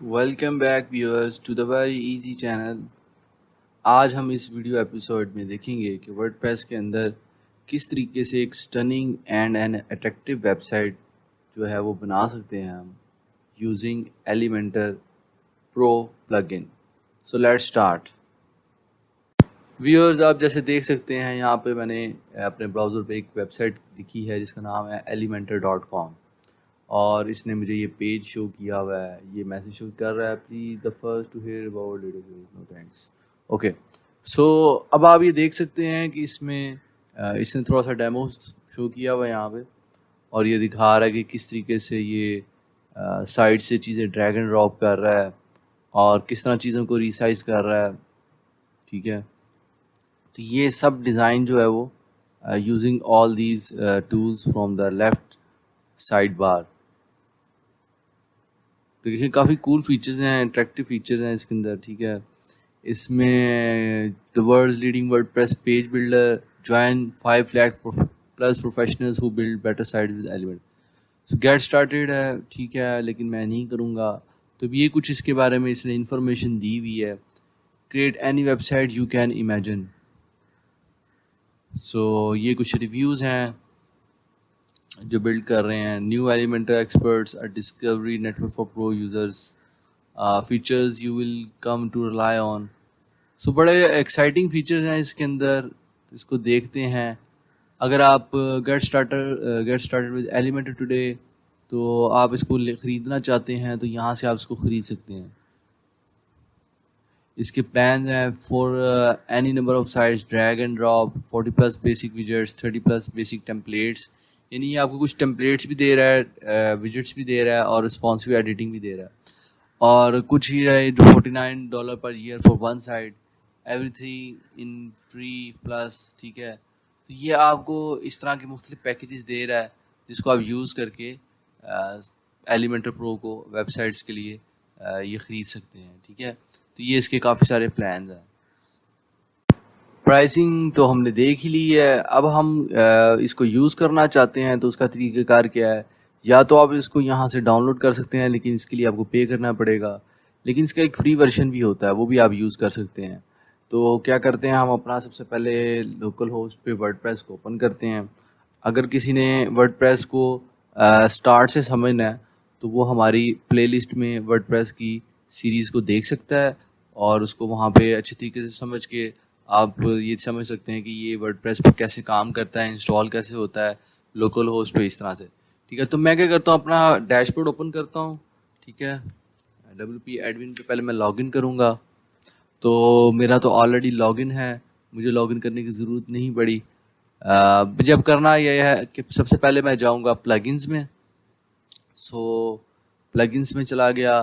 Welcome back viewers to the very easy channel. आज हम इस वीडियो एपिसोड में देखेंगे कि वर्डप्रेस के अंदर किस तरीके से एक stunning and an attractive website जो है वो बना सकते हैं हम using Elementor pro plugin. So let's start. Viewers, आप जैसे देख सकते हैं यहाँ पे मैंने अपने ब्राउज़र पे एक वेबसाइट लिखी है जिसका नाम है elementor.com और इसने मुझे ये पेज शो किया हुआ है। ये मैसेज शो कर रहा है, please the first to hear about it, no thanks. Okay, so अब आप ये देख सकते हैं कि इसने थोड़ा सा डेमो शो किया हुआ है यहाँ पे और ये दिखा रहा है कि किस तरीके से ये साइड से चीज़ें ड्रैग एंड ड्रॉप कर रहा है और किस तरह चीज़ों को रिसाइज कर रहा है। ठीक है, तो ये सब डिज़ाइन जो है वो using all these tools from the left side bar. तो देखिए काफ़ी कूल फीचर्स हैं, अट्रैक्टिव फीचर्स हैं इसके अंदर। ठीक है, इसमें the world's leading WordPress page builder, join 5 lakh plus professionals who build better site with element. So get started है, ठीक है, लेकिन मैं नहीं करूँगा। तो ये कुछ इसके बारे में इसने इंफॉर्मेशन दी हुई है। Create any website you can imagine. So ये कुछ रिव्यूज़ हैं जो बिल्ड कर रहे हैं। New Elementor experts, a discovery network for pro users, features you will come to rely on. So बड़े एक्साइटिंग फीचर्स हैं इसके अंदर, इसको देखते हैं। अगर आप get started with Elementor today, तो आप इसको ख़रीदना चाहते हैं तो यहाँ से आप इसको ख़रीद सकते हैं। इसके प्लान हैं for any number of sites, drag and drop, 40+ basic widgets, 30+ basic templates. यानी ये आपको कुछ टेम्पलेट्स भी दे रहा है, विजेट्स भी दे रहा है और रिस्पॉन्सिव एडिटिंग भी दे रहा है। और कुछ ही है जो $49 per year for one side, everything in free plus. ठीक है, तो ये आपको इस तरह के मुख्तलिफ पैकेजेस दे रहा है जिसको आप यूज़ करके एलिमेंटर प्रो को वेबसाइट्स के लिए ये ख़रीद सकते हैं। ठीक है, तो ये इसके काफ़ी सारे प्लान्स हैं। प्राइसिंग तो हमने देख ही ली है। अब हम इसको यूज़ करना चाहते हैं तो उसका तरीक़ाकार क्या है। या तो आप इसको यहाँ से डाउनलोड कर सकते हैं, लेकिन इसके लिए आपको पे करना पड़ेगा। लेकिन इसका एक फ्री वर्जन भी होता है, वो भी आप यूज़ कर सकते हैं। तो क्या करते हैं, हम अपना सबसे पहले लोकल होस्ट पे वर्डप्रेस को ओपन करते हैं। अगर किसी ने वर्डप्रेस को स्टार्ट से समझना है तो वो हमारी प्लेलिस्ट में वर्डप्रेस की सीरीज़ को देख सकता है और उसको वहाँ पे अच्छे तरीके से समझ के आप ये समझ सकते हैं कि ये वर्डप्रेस पे कैसे काम करता है, इंस्टॉल कैसे होता है लोकल होस्ट पे, इस तरह से। ठीक है, तो मैं क्या करता हूँ, अपना डैशबोर्ड ओपन करता हूँ। ठीक है, WP एडमिन पे पहले मैं लॉगिन करूँगा। तो मेरा तो ऑलरेडी लॉगिन है, मुझे लॉगिन करने की ज़रूरत नहीं पड़ी। जब करना यह है कि सबसे पहले मैं जाऊँगा प्लगइन्स में। सो प्लगइन्स में चला गया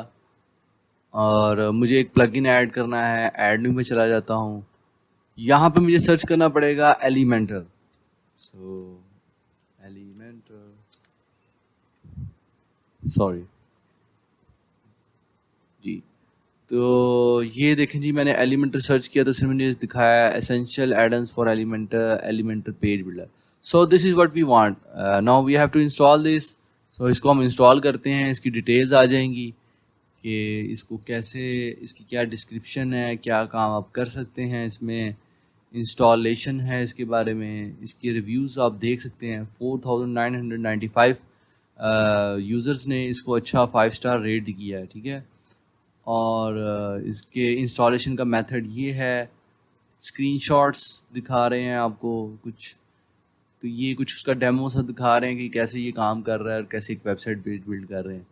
और मुझे एक प्लगइन ऐड करना है, ऐड न्यू में चला जाता हूँ। यहाँ पे मुझे सर्च करना पड़ेगा एलिमेंटर। सो एलिमेंटर, सॉरी जी। तो ये देखें जी, मैंने एलिमेंटर सर्च किया तो इसने मुझे दिखाया essential addons for Elementor page builder. So this is what we want. Now we have to install this. So इसको हम इंस्टॉल करते हैं। इसकी डिटेल्स आ जाएंगी कि इसको कैसे, इसकी क्या डिस्क्रिप्शन है, क्या काम आप कर सकते हैं इसमें, इंस्टॉलेशन है इसके बारे में। इसके रिव्यूज़ आप देख सकते हैं। 4995 यूज़र्स ने इसको अच्छा 5 स्टार रेट किया है। ठीक है, और इसके इंस्टॉलेशन का मेथड ये है। स्क्रीनशॉट्स दिखा रहे हैं आपको कुछ, तो ये कुछ उसका डेमो सा दिखा रहे हैं कि कैसे ये काम कर रहा है और कैसे एक वेबसाइट पेज बिल्ड कर रहे हैं।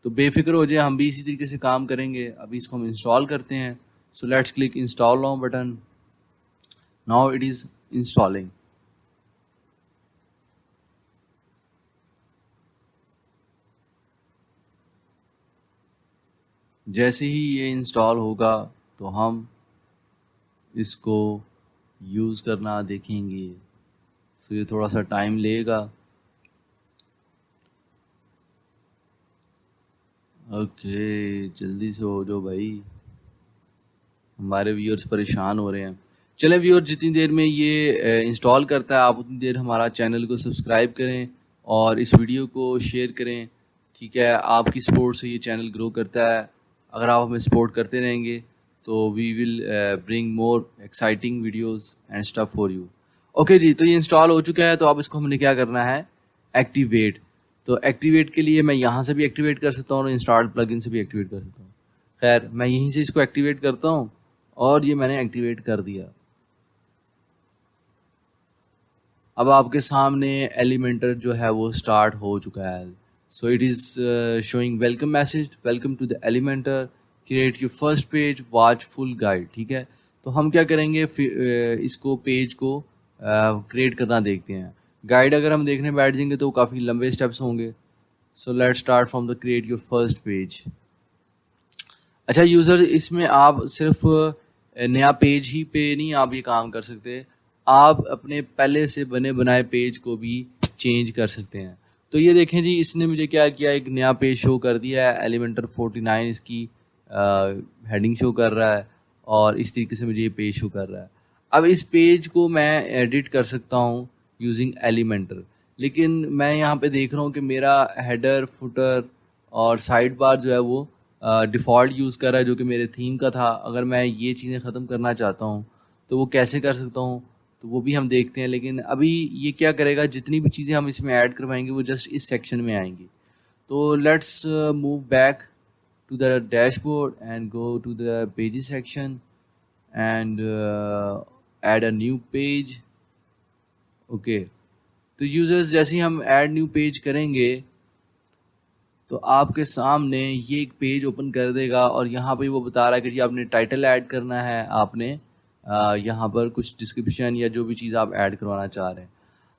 तो बेफिक्र हो जाए, हम भी इसी तरीके से काम करेंगे। अभी इसको हम इंस्टॉल करते हैं। So let's click install now button. Now it is installing. जैसे ही ये इंस्टॉल होगा तो हम इसको यूज़ करना देखेंगे। सो ये थोड़ा सा टाइम लेगा। ओके, जल्दी से हो जाओ भाई, हमारे व्यूअर्स परेशान हो रहे हैं। चलें व्यूअर, जितनी देर में ये इंस्टॉल करता है आप उतनी देर हमारा चैनल को सब्सक्राइब करें और इस वीडियो को शेयर करें। ठीक है, आपकी सपोर्ट से ये चैनल ग्रो करता है अगर आप हमें सपोर्ट करते रहेंगे तो we will bring more exciting videos and stuff for you. Okay जी, तो ये इंस्टॉल हो चुका है, तो अब इसको हमने क्या करना है, एक्टिवेट। तो एक्टिवेट के लिए मैं यहाँ से भी एक्टिवेट कर सकता हूँ और इंस्टॉल प्लगइन से भी एक्टिवेट कर सकता हूँ। खैर मैं यहीं से इसको एक्टिवेट करता हूँ और ये मैंने एक्टिवेट कर दिया। अब आपके सामने एलिमेंटर जो है वो स्टार्ट हो चुका है। So it is showing welcome message, welcome to the Elementor, create your first page, watch full guide. ठीक है, तो हम क्या करेंगे, इसको पेज को क्रिएट करना देखते हैं। गाइड अगर हम देखने बैठ जाएंगे तो काफ़ी लंबे स्टेप्स होंगे। So let's start from the create your first page. अच्छा यूज़र, इसमें आप सिर्फ नया पेज ही पे नहीं आप ये काम कर सकते, आप अपने पहले से बने बनाए पेज को भी चेंज कर सकते हैं। तो ये देखें जी, इसने मुझे क्या किया, एक नया पेज शो कर दिया है, एलिमेंटर 49 इसकी हेडिंग शो कर रहा है और इस तरीके से मुझे ये पेज शो कर रहा है। अब इस पेज को मैं एडिट कर सकता हूँ यूजिंग एलिमेंटर, लेकिन मैं यहाँ पे देख रहा हूँ कि मेरा हेडर, फुटर और साइड बार जो है वो डिफ़ॉल्ट यूज़ कर रहा है, जो कि मेरे थीम का था। अगर मैं ये चीज़ें ख़त्म करना चाहता हूँ तो वो कैसे कर सकता हूँ, तो वो भी हम देखते हैं। लेकिन अभी ये क्या करेगा, जितनी भी चीज़ें हम इसमें ऐड करवाएंगे वो जस्ट इस सेक्शन में आएंगी। तो let's move back to the dashboard and go to the pages section and add a new page। Okay, तो यूज़र्स जैसे ही हम ऐड न्यू पेज करेंगे तो आपके सामने ये एक पेज ओपन कर देगा और यहाँ पे वो बता रहा है कि जी आपने टाइटल ऐड करना है, आपने यहाँ पर कुछ डिस्क्रिप्शन या जो भी चीज़ आप ऐड करवाना चाह रहे हैं।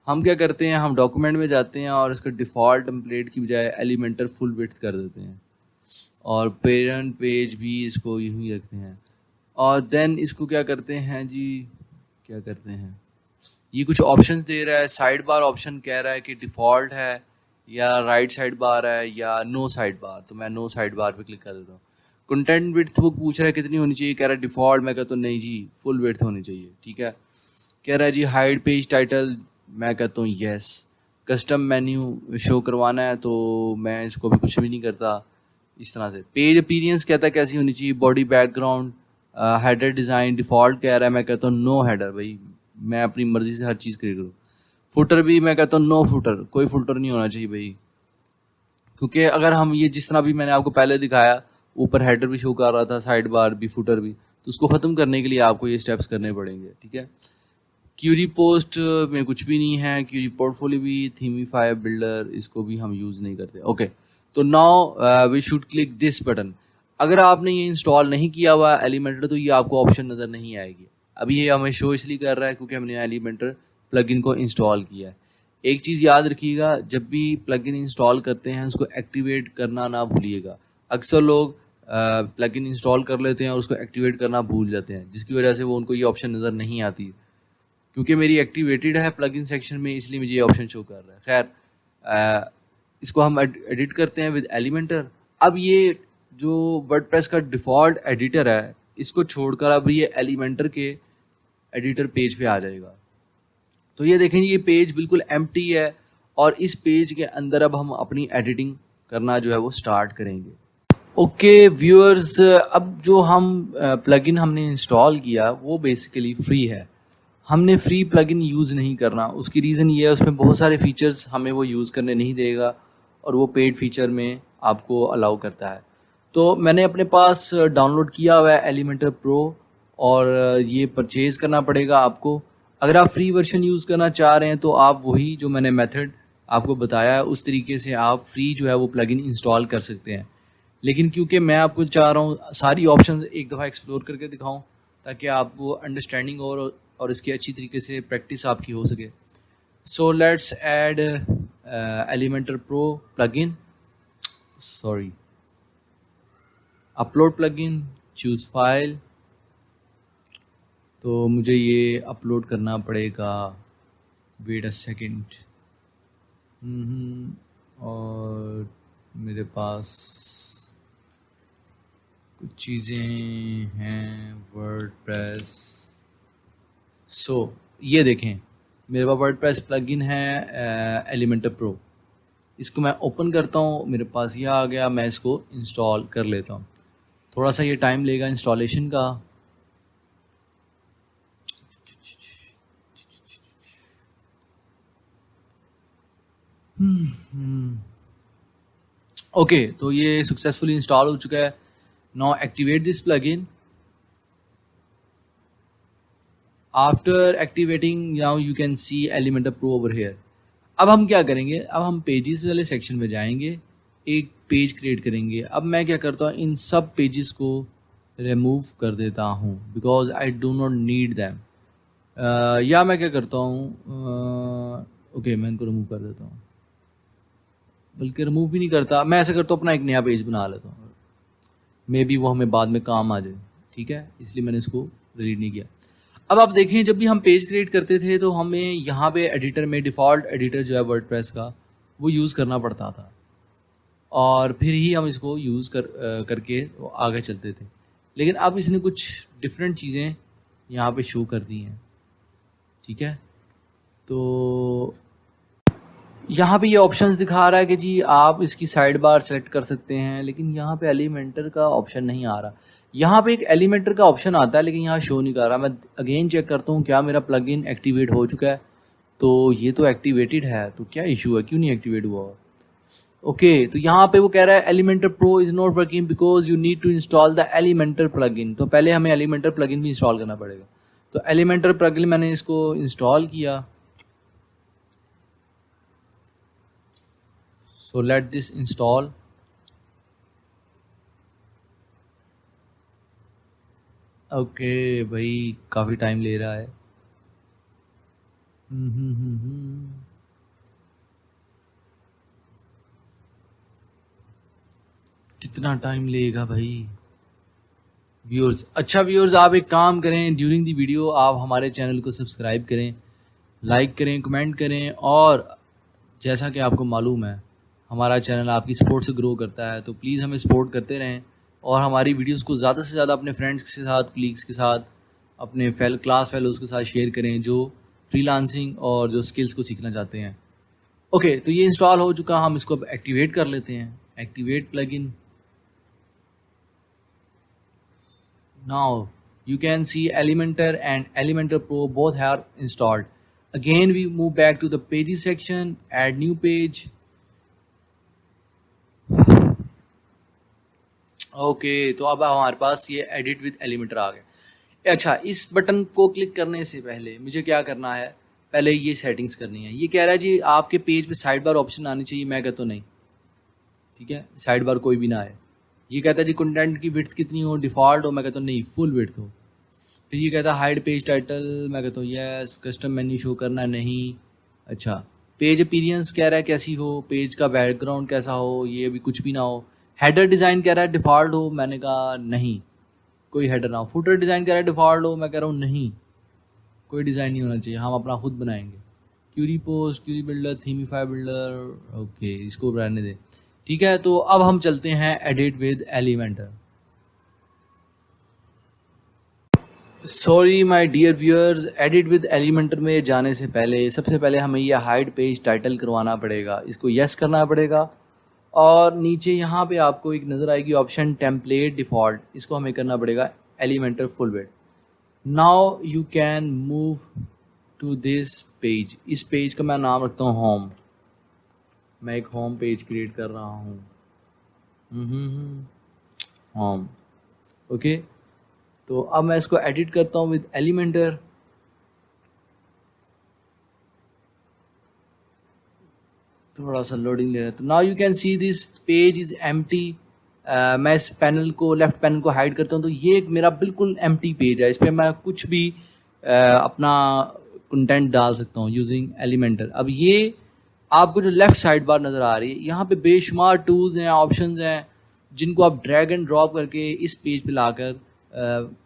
हम क्या करते हैं, हम डॉक्यूमेंट में जाते हैं और इसका डिफ़ॉल्ट टेम्पलेट की बजाय एलिमेंटर फुल विड्थ कर देते हैं और पेरेंट पेज भी इसको यूं ही रखते हैं। और देन इसको क्या करते हैं जी, क्या करते हैं, ये कुछ ऑप्शंस दे रहा है। साइड बार ऑप्शन कह रहा है कि डिफ़ॉल्ट है या राइट साइड बार है या नो साइड बार, तो मैं नो साइड बार पे क्लिक कर देता हूँ। कंटेंट विड्थ वो पूछ रहा है कितनी होनी चाहिए, कह रहा है डिफ़ॉल्ट, मैं कहता हूँ नहीं जी फुल विड्थ होनी चाहिए। ठीक है, कह रहा है जी हाइड पेज टाइटल, मैं कहता हूँ येस। कस्टम मेन्यू शो करवाना है तो मैं इसको भी कुछ भी नहीं करता। इस तरह से पेज अपीयरेंस कहता है कैसी होनी चाहिए, body background, header design default कह रहा है, मैं कहता हूँ नो हेडर, भाई मैं अपनी मर्ज़ी से हर चीज़ क्रिएट करूँ। फुटर भी मैं कहता हूँ नो फुटर, कोई फुटर नहीं होना चाहिए भाई, क्योंकि अगर हम ये जिस तरह भी मैंने आपको पहले दिखाया, ऊपर हेडर भी शो कर रहा था, साइड बार भी, फुटर भी, तो उसको ख़त्म करने के लिए आपको ये स्टेप्स करने पड़ेंगे। ठीक है, क्यूरी पोस्ट में कुछ भी नहीं है, क्यूरी पोर्टफोलियो भी, थीमीफाई बिल्डर इसको भी हम यूज़ नहीं करते। ओके, तो now we should click this button. अगर आपने ये इंस्टॉल नहीं किया हुआ एलिमेंटर तो ये आपको ऑप्शन नज़र नहीं आएगी। अभी ये हमें शो इसलिए कर रहा है क्योंकि हमने एलिमेंटर प्लगइन को इंस्टॉल किया है। एक चीज़ याद रखिएगा, जब भी प्लगइन इंस्टॉल करते हैं उसको एक्टिवेट करना ना भूलिएगा। अक्सर लोग प्लगइन इंस्टॉल कर लेते हैं और उसको एक्टिवेट करना भूल जाते हैं, जिसकी वजह से वो उनको ये ऑप्शन नज़र नहीं आती। क्योंकि मेरी एक्टिवेटेड है प्लगइन सेक्शन में, इसलिए मुझे ये ऑप्शन शो कर रहा है। खैर इसको हम एडिट करते हैं विद एलिमेंटर। अब ये जो वर्डप्रेस का डिफ़ॉल्ट एडिटर है इसको छोड़कर अब ये एलिमेंटर के एडिटर पेज पे आ जाएगा। तो ये देखें ये पेज बिल्कुल एम्प्टी है और इस पेज के अंदर अब हम अपनी एडिटिंग करना जो है वो स्टार्ट करेंगे। ओके व्यूअर्स, अब जो हम प्लगइन हमने इंस्टॉल किया वो बेसिकली फ्री है, हमने फ्री प्लगइन यूज़ नहीं करना। उसकी रीज़न ये है उसमें बहुत सारे फीचर्स हमें वो यूज़ करने नहीं देगा और वो पेड फीचर में आपको अलाउ करता है। तो मैंने अपने पास डाउनलोड किया हुआ है एलिमेंटर प्रो और ये परचेज़ करना पड़ेगा आपको। अगर आप फ्री वर्जन यूज़ करना चाह रहे हैं तो आप वही जो मैंने मेथड आपको बताया है उस तरीके से आप फ्री जो है वो प्लगइन इंस्टॉल कर सकते हैं। लेकिन क्योंकि मैं आपको चाह रहा हूँ सारी ऑप्शंस एक दफ़ा एक्सप्लोर करके दिखाऊँ ताकि आपको अंडरस्टैंडिंग और इसकी अच्छी तरीके से प्रैक्टिस आपकी हो सके। So let's add Elementor pro plugin, sorry upload plugin, choose file. तो मुझे ये अपलोड करना पड़ेगा, वेट अ सेकेंड। और मेरे पास कुछ चीज़ें हैं वर्डप्रेस। सो ये देखें मेरे पास वर्डप्रेस प्लगइन है एलिमेंटर प्रो, इसको मैं ओपन करता हूँ, मेरे पास ये आ गया, मैं इसको इंस्टॉल कर लेता हूँ। थोड़ा सा ये टाइम लेगा इंस्टॉलेशन का। ओके, तो ये सक्सेसफुली इंस्टॉल हो चुका है। Now activate this plugin. After activating now you can C Elementor pro over here. अब हम क्या करेंगे, अब हम पेजेस वाले सेक्शन में जाएंगे, एक पेज क्रिएट करेंगे। अब मैं क्या करता हूँ, इन सब पेजेस को रिमूव कर देता हूँ because I do not need them. या मैं क्या करता हूँ, ओके मैं इनको रिमूव कर देता हूँ, बल्कि रिमूव भी नहीं करता, मैं ऐसा करता हूँ अपना एक नया पेज बना लेता हूँ, मे बी वो हमें बाद में काम आ जाए। ठीक है, इसलिए मैंने इसको डिलीट नहीं किया। अब आप देखें, जब भी हम पेज क्रिएट करते थे तो हमें यहाँ पे एडिटर में डिफ़ॉल्ट एडिटर जो है वर्डप्रेस का वो यूज़ करना पड़ता था और फिर ही हम इसको यूज़ करके आगे चलते थे। लेकिन अब इसने कुछ डिफरेंट चीज़ें यहाँ पे शो कर दी हैं। ठीक है, तो यहाँ पे ये ऑप्शंस दिखा रहा है कि जी आप इसकी साइड बार सेलेक्ट कर सकते हैं, लेकिन यहाँ पे एलिमेंटर का ऑप्शन नहीं आ रहा। यहाँ पे एक एलिमेंटर का ऑप्शन आता है लेकिन यहाँ शो नहीं कर रहा। मैं अगेन चेक करता हूँ क्या मेरा प्लगइन एक्टिवेट हो चुका है, तो ये तो एक्टिवेटेड है, तो क्या इशू है, क्यों नहीं एक्टिवेट हुआ। ओके, तो यहाँ पे वो कह रहा है Elementor Pro is not working because you need to install the Elementor plugin. तो पहले हमें एलिमेंटर प्लगइन भी इंस्टॉल करना पड़ेगा। तो एलिमेंटर प्लगइन मैंने इसको इंस्टॉल किया। So let this install। Okay भाई, काफ़ी टाइम ले रहा है। कितना टाइम लेगा भाई व्यूअर्स। अच्छा व्यूअर्स, आप एक काम करें, ड्यूरिंग दी वीडियो आप हमारे चैनल को सब्सक्राइब करें, लाइक करें, कमेंट करें, और जैसा कि आपको मालूम है हमारा चैनल आपकी सपोर्ट से ग्रो करता है, तो प्लीज़ हमें सपोर्ट करते रहें और हमारी वीडियोस को ज़्यादा से ज़्यादा अपने फ्रेंड्स के साथ, कलीग्स के साथ, अपने क्लास फेलोज़ के साथ शेयर करें जो फ्रीलांसिंग और जो स्किल्स को सीखना चाहते हैं। ओके, तो ये इंस्टॉल हो चुका, हम इसको अब एक्टिवेट कर लेते हैं। Activate plugin. Now you can see Elementor and Elementor Pro both have installed. Again we move back to the pages section, add new page. Okay, तो अब हमारे पास ये एडिट विद एलिमेंटर आ गया। अच्छा, इस बटन को क्लिक करने से पहले मुझे क्या करना है, पहले ये सेटिंग्स करनी है। ये कह रहा है जी आपके पेज पे साइड बार ऑप्शन आनी चाहिए, मैं कहता हूँ नहीं। ठीक है, साइड बार कोई भी ना आए। ये कहता है जी कंटेंट की विड्थ कितनी हो, डिफ़ॉल्ट हो, मैं कहता हूँ नहीं, फुल विड्थ हो। फिर ये कहता है हाइड पेज टाइटल, मैं कहता हूँ यस। कस्टम मेन्यू शो करना नहीं। अच्छा, पेज अपीयरेंस कह रहा है कैसी हो, पेज का बैकग्राउंड कैसा हो, ये भी कुछ भी ना हो। हेडर डिज़ाइन कह रहा है डिफ़ॉल्ट हो, मैंने कहा नहीं, कोई हेडर ना हो। फुटर डिज़ाइन कह रहा है डिफ़ॉल्ट हो, मैं कह रहा हूँ नहीं, कोई डिज़ाइन नहीं होना चाहिए, हम अपना खुद बनाएंगे। Query post, query builder, themify builder, okay इसको रहने दें। ठीक है, तो अब हम चलते हैं edit with Elementor. Sorry my dear viewers, edit with Elementor में जाने से पहले सबसे पहले हमें ये हाइड पेज टाइटल करवाना पड़ेगा, इसको यस करना पड़ेगा। और नीचे यहाँ पे आपको एक नज़र आएगी ऑप्शन टेम्पलेट डिफ़ॉल्ट, इसको हमें करना पड़ेगा Elementor full width. Now you can move to this page. इस पेज का मैं नाम रखता हूँ होम। मैं एक होम पेज क्रिएट कर रहा हूँ, होम। ओके, तो अब मैं इसको एडिट करता हूँ विद एलिमेंटर। थोड़ा सा लोडिंग ले रहा है। तो now you can see this page is empty. मैं इस पैनल को, लेफ्ट पैनल को हाइड करता हूँ, तो ये एक मेरा बिल्कुल एम्प्टी पेज है। इस पर मैं कुछ भी अपना कंटेंट डाल सकता हूँ यूजिंग एलिमेंटर। अब ये आपको जो लेफ़्ट साइड बार नज़र आ रही है, यहाँ पे बेशुमार टूल्स हैं, ऑप्शंस हैं, जिनको आप ड्रैग एंड ड्रॉप करके इस पेज पे लाकर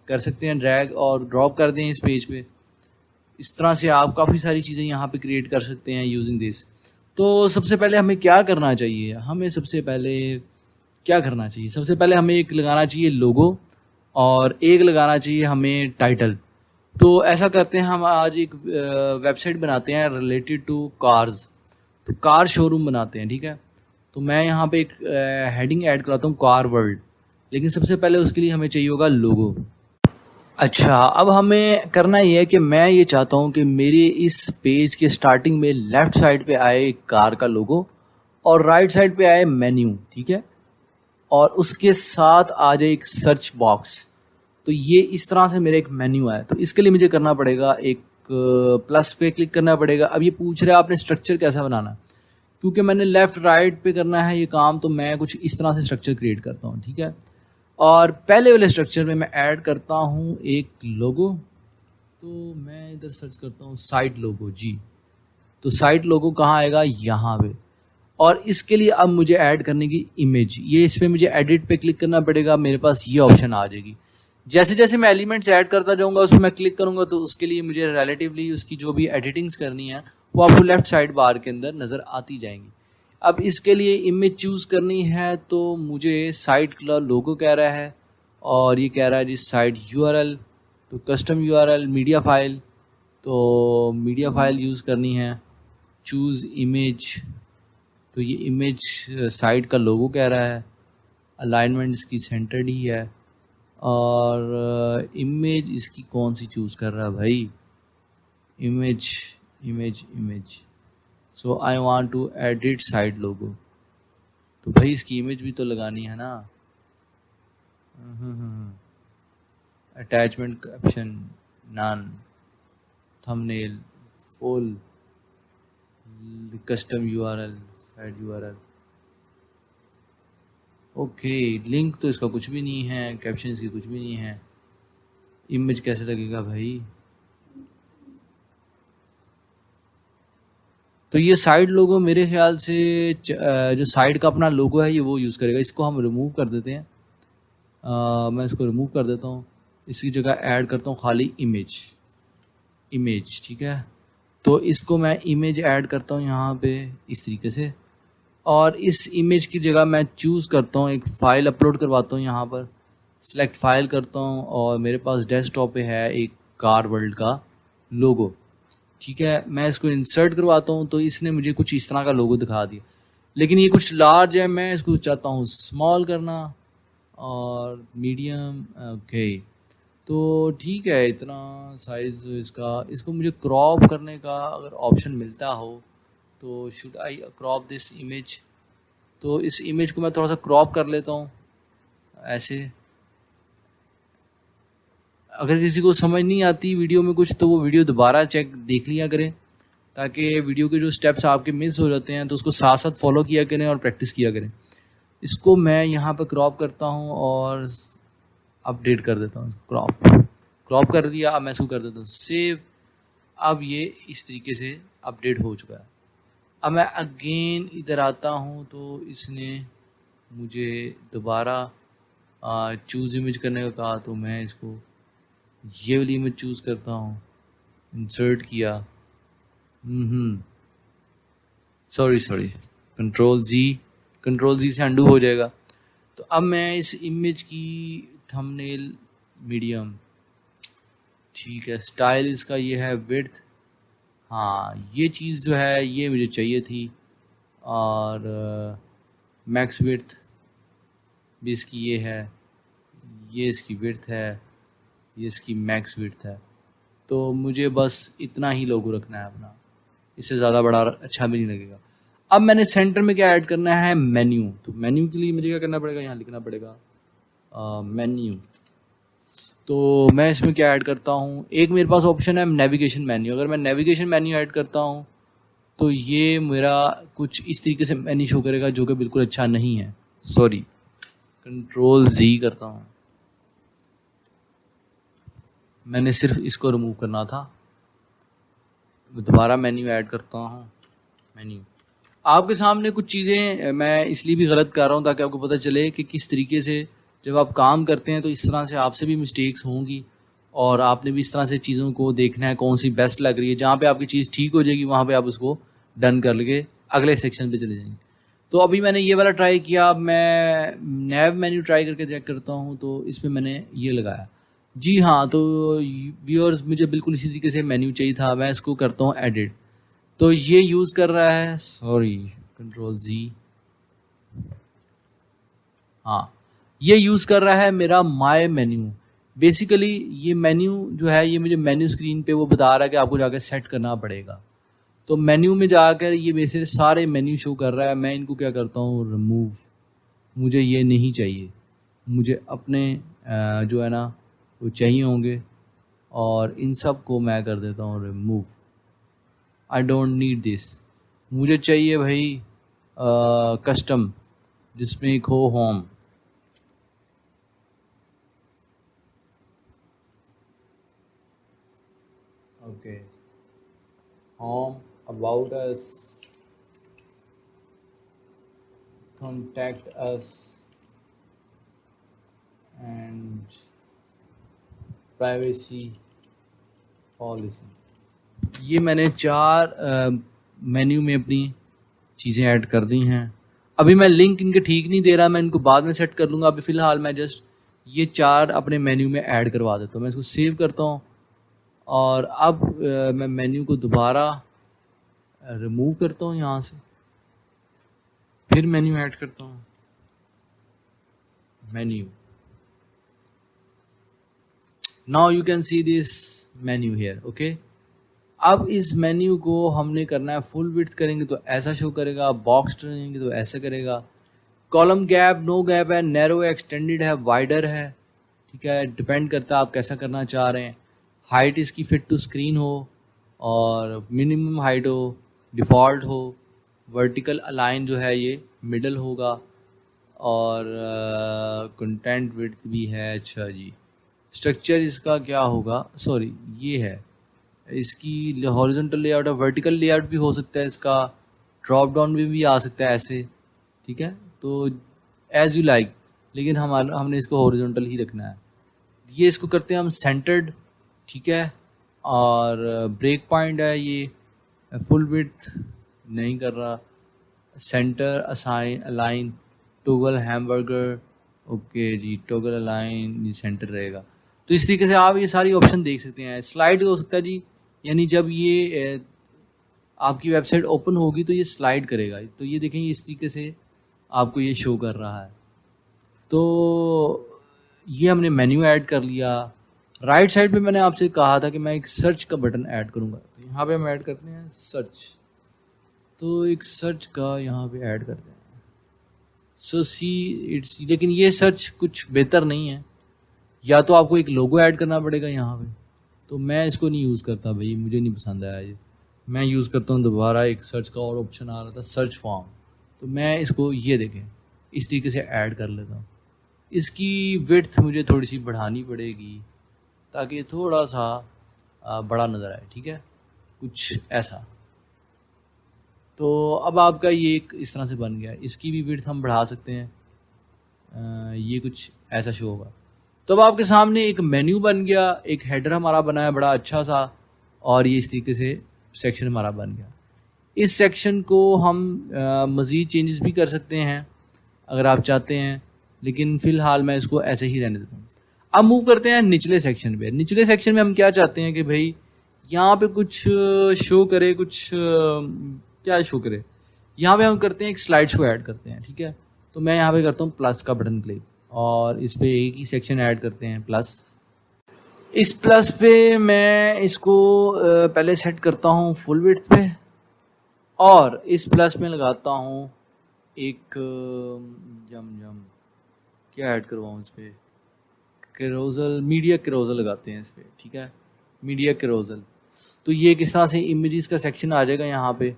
कर सकते हैं। ड्रैग और ड्रॉप कर दें इस पेज पे, इस तरह से आप काफ़ी सारी चीज़ें यहाँ पे क्रिएट कर सकते हैं यूजिंग दिस। तो सबसे पहले हमें क्या करना चाहिए, हमें सबसे पहले क्या करना चाहिए, सबसे पहले हमें एक लगाना चाहिए लोगो और एक लगाना चाहिए हमें टाइटल। तो ऐसा करते हैं, हम आज एक वेबसाइट बनाते हैं रिलेटेड टू कार्स, तो कार शोरूम बनाते हैं। ठीक है, तो मैं यहाँ पे एक हेडिंग ऐड कराता हूँ कार वर्ल्ड। लेकिन सबसे पहले उसके लिए हमें चाहिए होगा लोगो। अच्छा, अब हमें करना ये है कि मैं ये चाहता हूँ कि मेरे इस पेज के स्टार्टिंग में लेफ़्ट साइड पे आए एक कार का लोगो और राइट साइड पे आए मेन्यू, ठीक है? और उसके साथ आ जाए एक सर्च बॉक्स। तो ये इस तरह से मेरा एक मेन्यू है। तो इसके लिए मुझे करना पड़ेगा एक प्लस पे क्लिक करना पड़ेगा। अब ये पूछ रहा है आपने स्ट्रक्चर कैसा बनाना है, क्योंकि मैंने लेफ़्ट राइट पे करना है ये काम, तो मैं कुछ इस तरह से स्ट्रक्चर क्रिएट करता हूँ, ठीक है? और पहले वाले स्ट्रक्चर में मैं ऐड करता हूँ एक लोगो। तो मैं इधर सर्च करता हूँ साइट लोगो जी। तो साइट लोगो कहाँ आएगा, यहाँ पे। और इसके लिए अब मुझे ऐड करने की इमेज, ये इस पर मुझे एडिट पे क्लिक करना पड़ेगा, मेरे पास ये ऑप्शन आ जाएगी। जैसे जैसे मैं एलिमेंट्स ऐड करता जाऊँगा उसमें मैं क्लिक करूँगा, तो उसके लिए मुझे रिलेटिवली उसकी जो भी एडिटिंग्स करनी है वो आपको लेफ्ट साइड बार के अंदर नज़र आती जाएंगी। अब इसके लिए इमेज चूज़ करनी है, तो मुझे साइट का लोगो कह रहा है और ये कह रहा है जी साइट यूआरएल। तो कस्टम यूआरएल मीडिया फाइल, तो मीडिया फाइल यूज़ करनी है। चूज़ इमेज, तो ये इमेज साइट का लोगो कह रहा है। अलाइनमेंट इसकी सेंटर्ड ही है। और इमेज इसकी कौन सी चूज़ कर रहा है भाई, image image image. So I want to edit site logo. तो भाई इसकी इमेज भी तो लगानी है ना। Attachment caption none, thumbnail full, custom URL, site URL. Okay, link तो इसका कुछ भी नहीं है, कैप्शन इसकी कुछ भी नहीं है। इमेज कैसे लगेगा भाई। तो ये साइड लोगो मेरे ख्याल से जो साइड का अपना लोगो है ये वो यूज़ करेगा। इसको हम रिमूव कर देते हैं। मैं इसको रिमूव कर देता हूँ, इसकी जगह ऐड करता हूँ खाली इमेज, ठीक है? तो इसको मैं इमेज ऐड करता हूँ यहाँ पे इस तरीके से, और इस इमेज की जगह मैं चूज़ करता हूँ एक फ़ाइल अपलोड करवाता हूँ। यहाँ पर सिलेक्ट फ़ाइल करता हूँ और मेरे पास डेस्कटॉप पे है एक कार वर्ल्ड का लोगो, ठीक है? मैं इसको इंसर्ट करवाता हूँ, तो इसने मुझे कुछ इस तरह का लोगो दिखा दिया, लेकिन ये कुछ लार्ज है, मैं इसको चाहता हूँ स्मॉल करना और मीडियम। ओके, तो ठीक है, इतना साइज़ इसका। इसको मुझे क्रॉप करने का अगर ऑप्शन मिलता हो तो should I crop this image. तो इस इमेज को मैं थोड़ा सा क्रॉप कर लेता हूँ ऐसे। अगर किसी को समझ नहीं आती वीडियो में कुछ, तो वो वीडियो दोबारा देख लिया करें, ताकि वीडियो के जो स्टेप्स आपके मिस हो जाते हैं तो उसको साथ साथ फॉलो किया करें और प्रैक्टिस किया करें। इसको मैं यहाँ पर क्रॉप करता हूँ और अपडेट कर देता हूँ। क्रॉप कर दिया। अब मैं इसको कर देता हूँ सेव। अब ये इस तरीके से अपडेट हो चुका है। अब मैं अगेन इधर आता हूँ, तो इसने मुझे दोबारा चूज़ इमेज करने का कहा, तो मैं इसको ये वाली इमेज चूज़ करता हूँ, इंसर्ट किया। सॉरी, कंट्रोल जी से अंडू हो जाएगा। तो अब मैं इस इमेज की थंबनेल मीडियम, ठीक है, स्टाइल इसका ये है विड्थ। हाँ, ये चीज़ जो है ये मुझे चाहिए थी। और मैक्स विड्थ भी इसकी ये है, ये इसकी विड्थ है, ये इसकी मैक्स विड्थ है। तो मुझे बस इतना ही लोगो रखना है अपना, इससे ज़्यादा बड़ा अच्छा भी नहीं लगेगा। अब मैंने सेंटर में क्या ऐड करना है, मेन्यू। तो मेन्यू के लिए मुझे क्या करना पड़ेगा, यहाँ लिखना पड़ेगा मेन्यू। तो मैं इसमें क्या ऐड करता हूँ, एक मेरे पास ऑप्शन है नेविगेशन मेन्यू। अगर मैं नेविगेशन मेन्यू ऐड करता हूँ तो ये मेरा कुछ इस तरीके से मेन्यू शो करेगा, जो कि बिल्कुल अच्छा नहीं है। सॉरी, कंट्रोल जी करता हूँ, मैंने सिर्फ इसको रिमूव करना था। दोबारा मेन्यू ऐड करता हूँ, मेन्यू। आपके सामने कुछ चीज़ें मैं इसलिए भी गलत कर रहा हूँ ताकि आपको पता चले कि किस तरीके से जब आप काम करते हैं तो इस तरह से आपसे भी मिस्टेक्स होंगी, और आपने भी इस तरह से चीज़ों को देखना है कौन सी बेस्ट लग रही है। जहाँ पे आपकी चीज़ ठीक हो जाएगी वहाँ पे आप उसको डन कर लेंगे, अगले सेक्शन पे चले जाएंगे। तो अभी मैंने ये वाला ट्राई किया। अब मैं नैव मेन्यू ट्राई करके चेक करता हूँ, तो इसमें मैंने ये लगाया। जी हाँ, तो व्यूअर्स मुझे बिल्कुल इसी तरीके से मेन्यू चाहिए था। मैं इसको करता हूँ एडिट, तो ये यूज़ कर रहा है, सॉरी, कंट्रोल जी। हाँ, ये यूज़ कर रहा है मेरा माय मेन्यू। बेसिकली ये मेन्यू जो है ये मुझे मेन्यू स्क्रीन पे वो बता रहा है कि आपको जाकर सेट करना पड़ेगा। तो मेन्यू में जाकर ये मेरे सारे मेन्यू शो कर रहा है। मैं इनको क्या करता हूँ, रिमूव। मुझे ये नहीं चाहिए, मुझे अपने जो है ना वो चाहिए होंगे, और इन सब को मैं कर देता हूँ remove. I don't need this. मुझे चाहिए भाई कस्टम जिसमें एक हो home. Okay, home, about us, contact us and privacy policy। ये मैंने 4 मेन्यू में अपनी चीज़ें ऐड कर दी हैं। अभी मैं लिंक इनके ठीक नहीं दे रहा, मैं इनको बाद में सेट कर लूँगा। अभी फ़िलहाल मैं जस्ट ये 4 अपने मेन्यू में ऐड करवा देता हूँ। मैं इसको सेव करता हूँ और अब मैं मेन्यू को दोबारा रिमूव करता हूँ यहाँ से, फिर मेन्यू ऐड करता हूँ, menu. Now you can see this menu here. Okay, अब इस मेन्यू को हमने करना है फुल विड्थ करेंगे तो ऐसा शो करेगा, बॉक्स करेंगे तो ऐसा करेगा। कॉलम गैप, नो गैप है, नैरो है, एक्सटेंडेड है, वाइडर है, ठीक है, डिपेंड करता है आप कैसा करना चाह रहे हैं। हाइट इसकी फिट टू स्क्रीन हो और मिनिमम हाइट हो, डिफ़ॉल्ट हो, वर्टिकल अलाइन जो है ये मिडल होगा, और कंटेंट विड्थ भी है। अच्छा जी, स्ट्रक्चर इसका क्या होगा, सॉरी ये है इसकी हॉरिजॉन्टल लेआउट है, वर्टिकल लेआउट भी हो सकता है इसका, ड्रॉप डाउन में भी आ सकता है ऐसे, ठीक है, तो एज यू लाइक, लेकिन हमने इसको हॉरिजॉन्टल ही रखना है। ये इसको करते हैं हम सेंटर्ड, ठीक है, और ब्रेक पॉइंट है ये, फुल विड्थ नहीं कर रहा, center assign align, toggle hamburger, okay जी, टोगल अलाइन ये सेंटर रहेगा। तो इस तरीके से आप ये सारी ऑप्शन देख सकते हैं। स्लाइड हो सकता है जी, यानी जब ये आपकी वेबसाइट ओपन होगी तो ये स्लाइड करेगा, तो ये देखें इस तरीके से आपको ये शो कर रहा है। तो ये हमने मेन्यू ऐड कर लिया। राइट साइड पे मैंने आपसे कहा था कि मैं एक सर्च का बटन ऐड करूँगा, तो यहाँ पे हम ऐड करते हैं सर्च। तो एक सर्च का यहाँ पे ऐड करते हैं, सो सी इट्स, लेकिन ये सर्च कुछ बेहतर नहीं है, या तो आपको एक लोगो ऐड करना पड़ेगा यहाँ पे, तो मैं इसको नहीं यूज़ करता भाई, मुझे नहीं पसंद आया ये। मैं यूज़ करता हूँ दोबारा एक सर्च का और ऑप्शन आ रहा था, सर्च फॉर्म, तो मैं इसको ये देखें इस तरीके से ऐड कर लेता हूँ। इसकी विड्थ मुझे थोड़ी सी बढ़ानी पड़ेगी ताकि थोड़ा सा बड़ा नज़र आए, ठीक है, कुछ ऐसा। तो अब आपका ये एक इस तरह से बन गया, इसकी भी विड्थ हम बढ़ा सकते हैं, ये कुछ ऐसा शो होगा। तो अब आपके सामने एक मेन्यू बन गया, एक हेडर हमारा बना है बड़ा अच्छा सा, और ये इस तरीके से सेक्शन हमारा बन गया। इस सेक्शन को हम मज़ीद चेंजेस भी कर सकते हैं अगर आप चाहते हैं, लेकिन फ़िलहाल मैं इसको ऐसे ही रहने देता हूँ। अब मूव करते हैं निचले सेक्शन पे। निचले सेक्शन में हम क्या चाहते हैं कि भाई यहाँ पे कुछ शो करे, कुछ क्या शो करे, यहाँ पे हम करते हैं एक स्लाइड शो ऐड करते हैं, ठीक है। तो मैं यहाँ पे करता हूँ प्लस का बटन क्लिक, और इस पे एक ही सेक्शन ऐड करते हैं प्लस। इस प्लस पे मैं इसको पहले सेट करता हूँ फुल विड्थ पे, और इस प्लस में लगाता हूँ एक जम क्या ऐड करवाऊँ इस पर, कैरोजल, मीडिया कैरोजल लगाते हैं इस पर, ठीक है, मीडिया कैरोजल। तो ये किस तरह से इमेजेस का सेक्शन आ जाएगा यहाँ पे,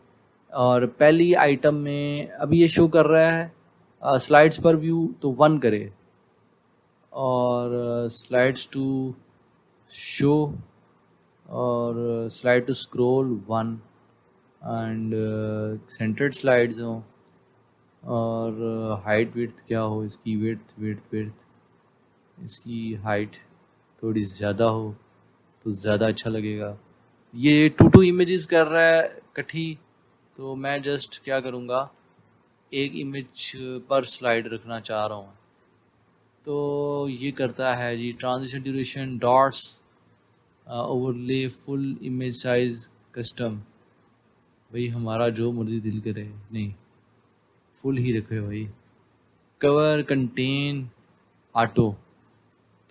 और पहली आइटम में अभी ये शो कर रहा है स्लाइड्स पर व्यू तो 1 करे, और स्लाइड्स टू शो और slide to scroll 1, and centered slides हों, और हाइट विड्थ क्या हो इसकी, विड्थ इसकी हाइट थोड़ी ज़्यादा हो तो ज़्यादा अच्छा लगेगा। ये 2 इमेजेस कर रहा है इकट्ठी, तो मैं जस्ट क्या करूँगा, एक इमेज पर स्लाइड रखना चाह रहा हूँ, तो ये करता है जी transition duration dots overlay full image size custom. भाई हमारा जो मर्जी दिल करे, नहीं फुल ही रखे भाई। Cover contain auto.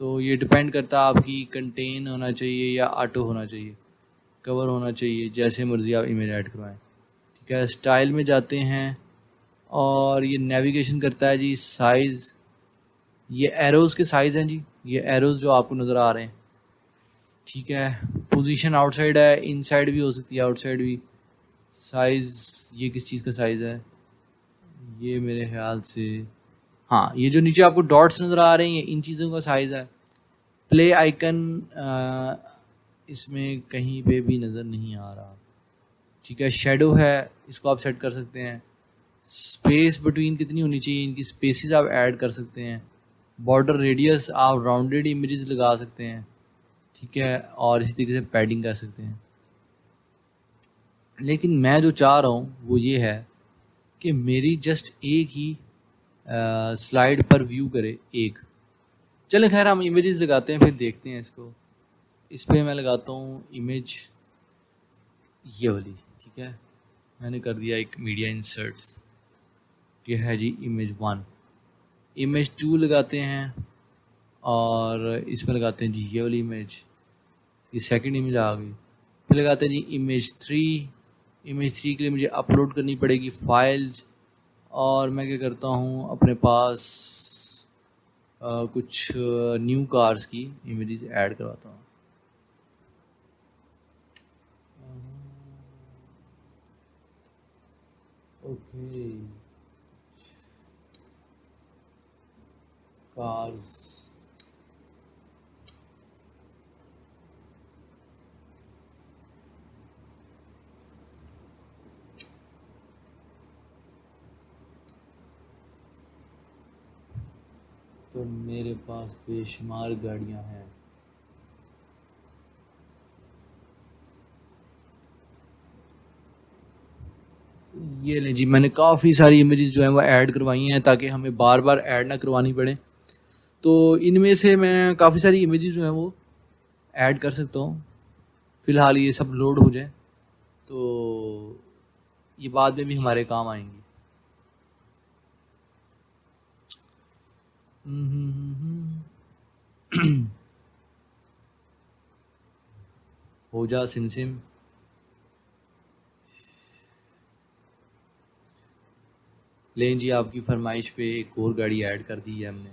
तो ये डिपेंड करता है आपकी कंटेन होना चाहिए या ऑटो होना चाहिए, कवर होना चाहिए, जैसे मर्ज़ी आप इमेज ऐड करवाएं। ठीक है, स्टाइल में जाते हैं और ये नेविगेशन करता है जी साइज़। ये एरोज़ के साइज़ हैं जी, ये एरोज़ जो आपको नज़र आ रहे हैं। ठीक है, पोजीशन आउटसाइड है, इनसाइड भी हो सकती है, आउटसाइड भी। साइज़, ये किस चीज़ का साइज़ है? ये मेरे ख्याल से, हाँ, ये जो नीचे आपको डॉट्स नज़र आ रहे हैं, ये इन चीज़ों का साइज़ है। प्ले आइकन इसमें कहीं पे भी नज़र नहीं आ रहा। ठीक है, शेडो है, इसको आप सेट कर सकते हैं। स्पेस बिटवीन कितनी होनी चाहिए, इनकी स्पेसेस आप ऐड कर सकते हैं। बॉर्डर रेडियस आप राउंडेड इमेजेस लगा सकते हैं। ठीक है, और इसी तरीके से पैडिंग कर सकते हैं। लेकिन मैं जो चाह रहा हूँ वो ये है कि मेरी जस्ट एक ही स्लाइड पर व्यू करे एक। चलें खैर, हम इमेजेस लगाते हैं, फिर देखते हैं इसको। इस पर मैं लगाता हूँ इमेज ये वाली। ठीक है, मैंने कर दिया एक मीडिया इंसर्ट्स। ये है जी इमेज 1। इमेज 2 लगाते हैं और इसमें लगाते हैं जी ये वाली इमेज, ये सेकंड इमेज आ गई। फिर लगाते हैं जी इमेज 3। इमेज 3 के लिए मुझे अपलोड करनी पड़ेगी फाइल्स, और मैं क्या करता हूँ अपने पास कुछ न्यू कार्स की इमेजेस ऐड करवाता हूँ। ओके, कार्स, तो मेरे पास बेशुमार गाड़ियाँ हैं। ये ले जी, मैंने काफ़ी सारी इमेजेस जो हैं वो ऐड करवाई हैं ताकि हमें बार बार ऐड ना करवानी पड़े। तो इनमें से मैं काफ़ी सारी इमेजेस जो हैं वो ऐड कर सकता हूँ। फ़िलहाल ये सब लोड हो जाए तो ये बाद में भी हमारे काम आएंगी। हो जा सिमसिम। लें जी, आपकी फरमाइश पे एक और गाड़ी ऐड कर दी है हमने।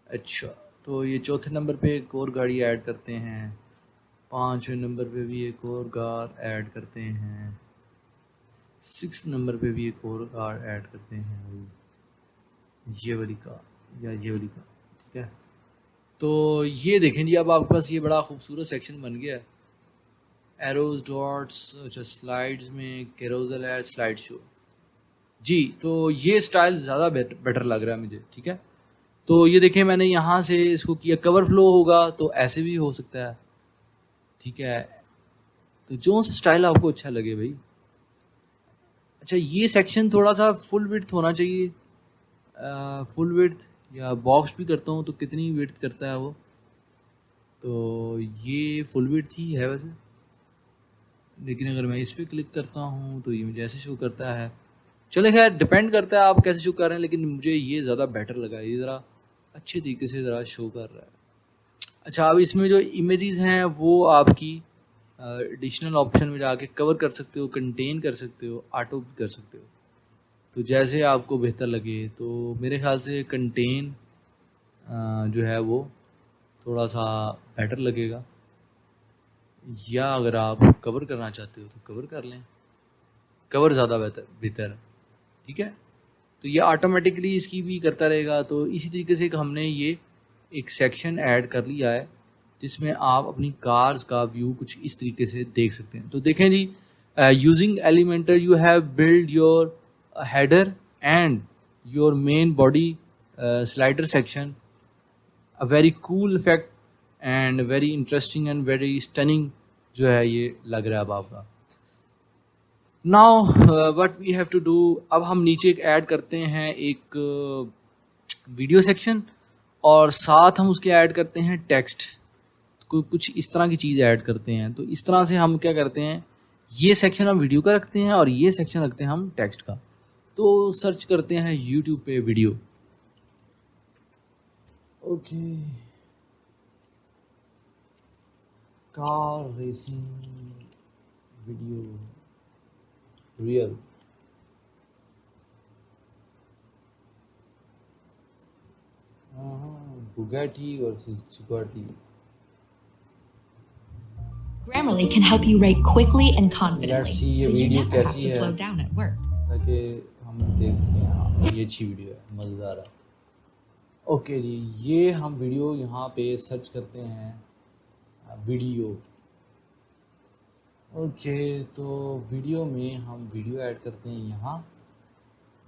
अच्छा, तो ये चौथे नंबर पे एक और गाड़ी ऐड करते हैं। 5वें नंबर पे भी एक और कार ऐड करते हैं। 6 नंबर पे भी एक और कार ऐड करते हैं, ये वाली कार या ये वाली कार। ठीक है, तो ये देखें जी, अब आपके पास ये बड़ा खूबसूरत सेक्शन बन गया है। एरोज, डॉट्स, अच्छा स्लाइड्स में कैरोसल है, स्लाइड शो जी। तो ये स्टाइल ज़्यादा बेटर लग रहा है मुझे। ठीक है, तो ये देखें, मैंने यहाँ से इसको किया, कवर फ्लो होगा तो ऐसे भी हो सकता है। ठीक है, तो जो सा स्टाइल आपको अच्छा लगे भाई। अच्छा, ये सेक्शन थोड़ा सा फुल विड्थ होना चाहिए। फुल विड्थ या बॉक्स भी करता हूँ तो कितनी विड्थ करता है वो, तो ये फुल विड्थ ही है वैसे। लेकिन अगर मैं इस पर क्लिक करता हूँ तो ये मुझे ऐसे शो करता है। चले खैर, डिपेंड करता है आप कैसे शो कर रहे हैं, लेकिन मुझे ये ज़्यादा बेटर लगा, ये ज़रा अच्छे तरीके से ज़रा शो कर रहा है। अच्छा, अब इसमें जो इमेजेस हैं वो आपकी एडिशनल ऑप्शन में जाके कवर कर सकते हो, कंटेन कर सकते हो, ऑटो भी कर सकते हो, तो जैसे आपको बेहतर लगे। तो मेरे ख्याल से कंटेन जो है वो थोड़ा सा बेटर लगेगा, या अगर आप कवर करना चाहते हो तो कवर कर लें, कवर ज़्यादा बेहतर है। ठीक है, तो ये ऑटोमेटिकली इसकी भी करता रहेगा। तो इसी तरीके से हमने ये एक सेक्शन ऐड कर लिया है जिसमें आप अपनी कार्स का व्यू कुछ इस तरीके से देख सकते हैं। तो देखें जी, using Elementor you have build your header and your main body slider section, a very cool effect and very interesting and very stunning जो है ये लग रहा है अब आपका। Now what we have to do, अब हम नीचे एक ऐड करते हैं एक वीडियो सेक्शन, और साथ हम उसके ऐड करते हैं टेक्स्ट। कुछ इस तरह की चीज़ ऐड करते हैं। तो इस तरह से हम क्या करते हैं, ये सेक्शन हम वीडियो का रखते हैं और ये सेक्शन रखते हैं हम टेक्स्ट का। तो सर्च करते हैं यूट्यूब पे video. Okay, car racing video real. Bugatti versus Jugati. Grammarly can help you write quickly and confidently, let's see ये so you video never have कैसी to है, slow down at work. ताकि हम देख सकें। हाँ, ये अच्छी वीडियो है, मज़ेदार है। ओके जी, ये हम वीडियो यहाँ पे सर्च करते हैं, वीडियो। ओके, तो वीडियो में हम वीडियो ऐड करते हैं यहाँ,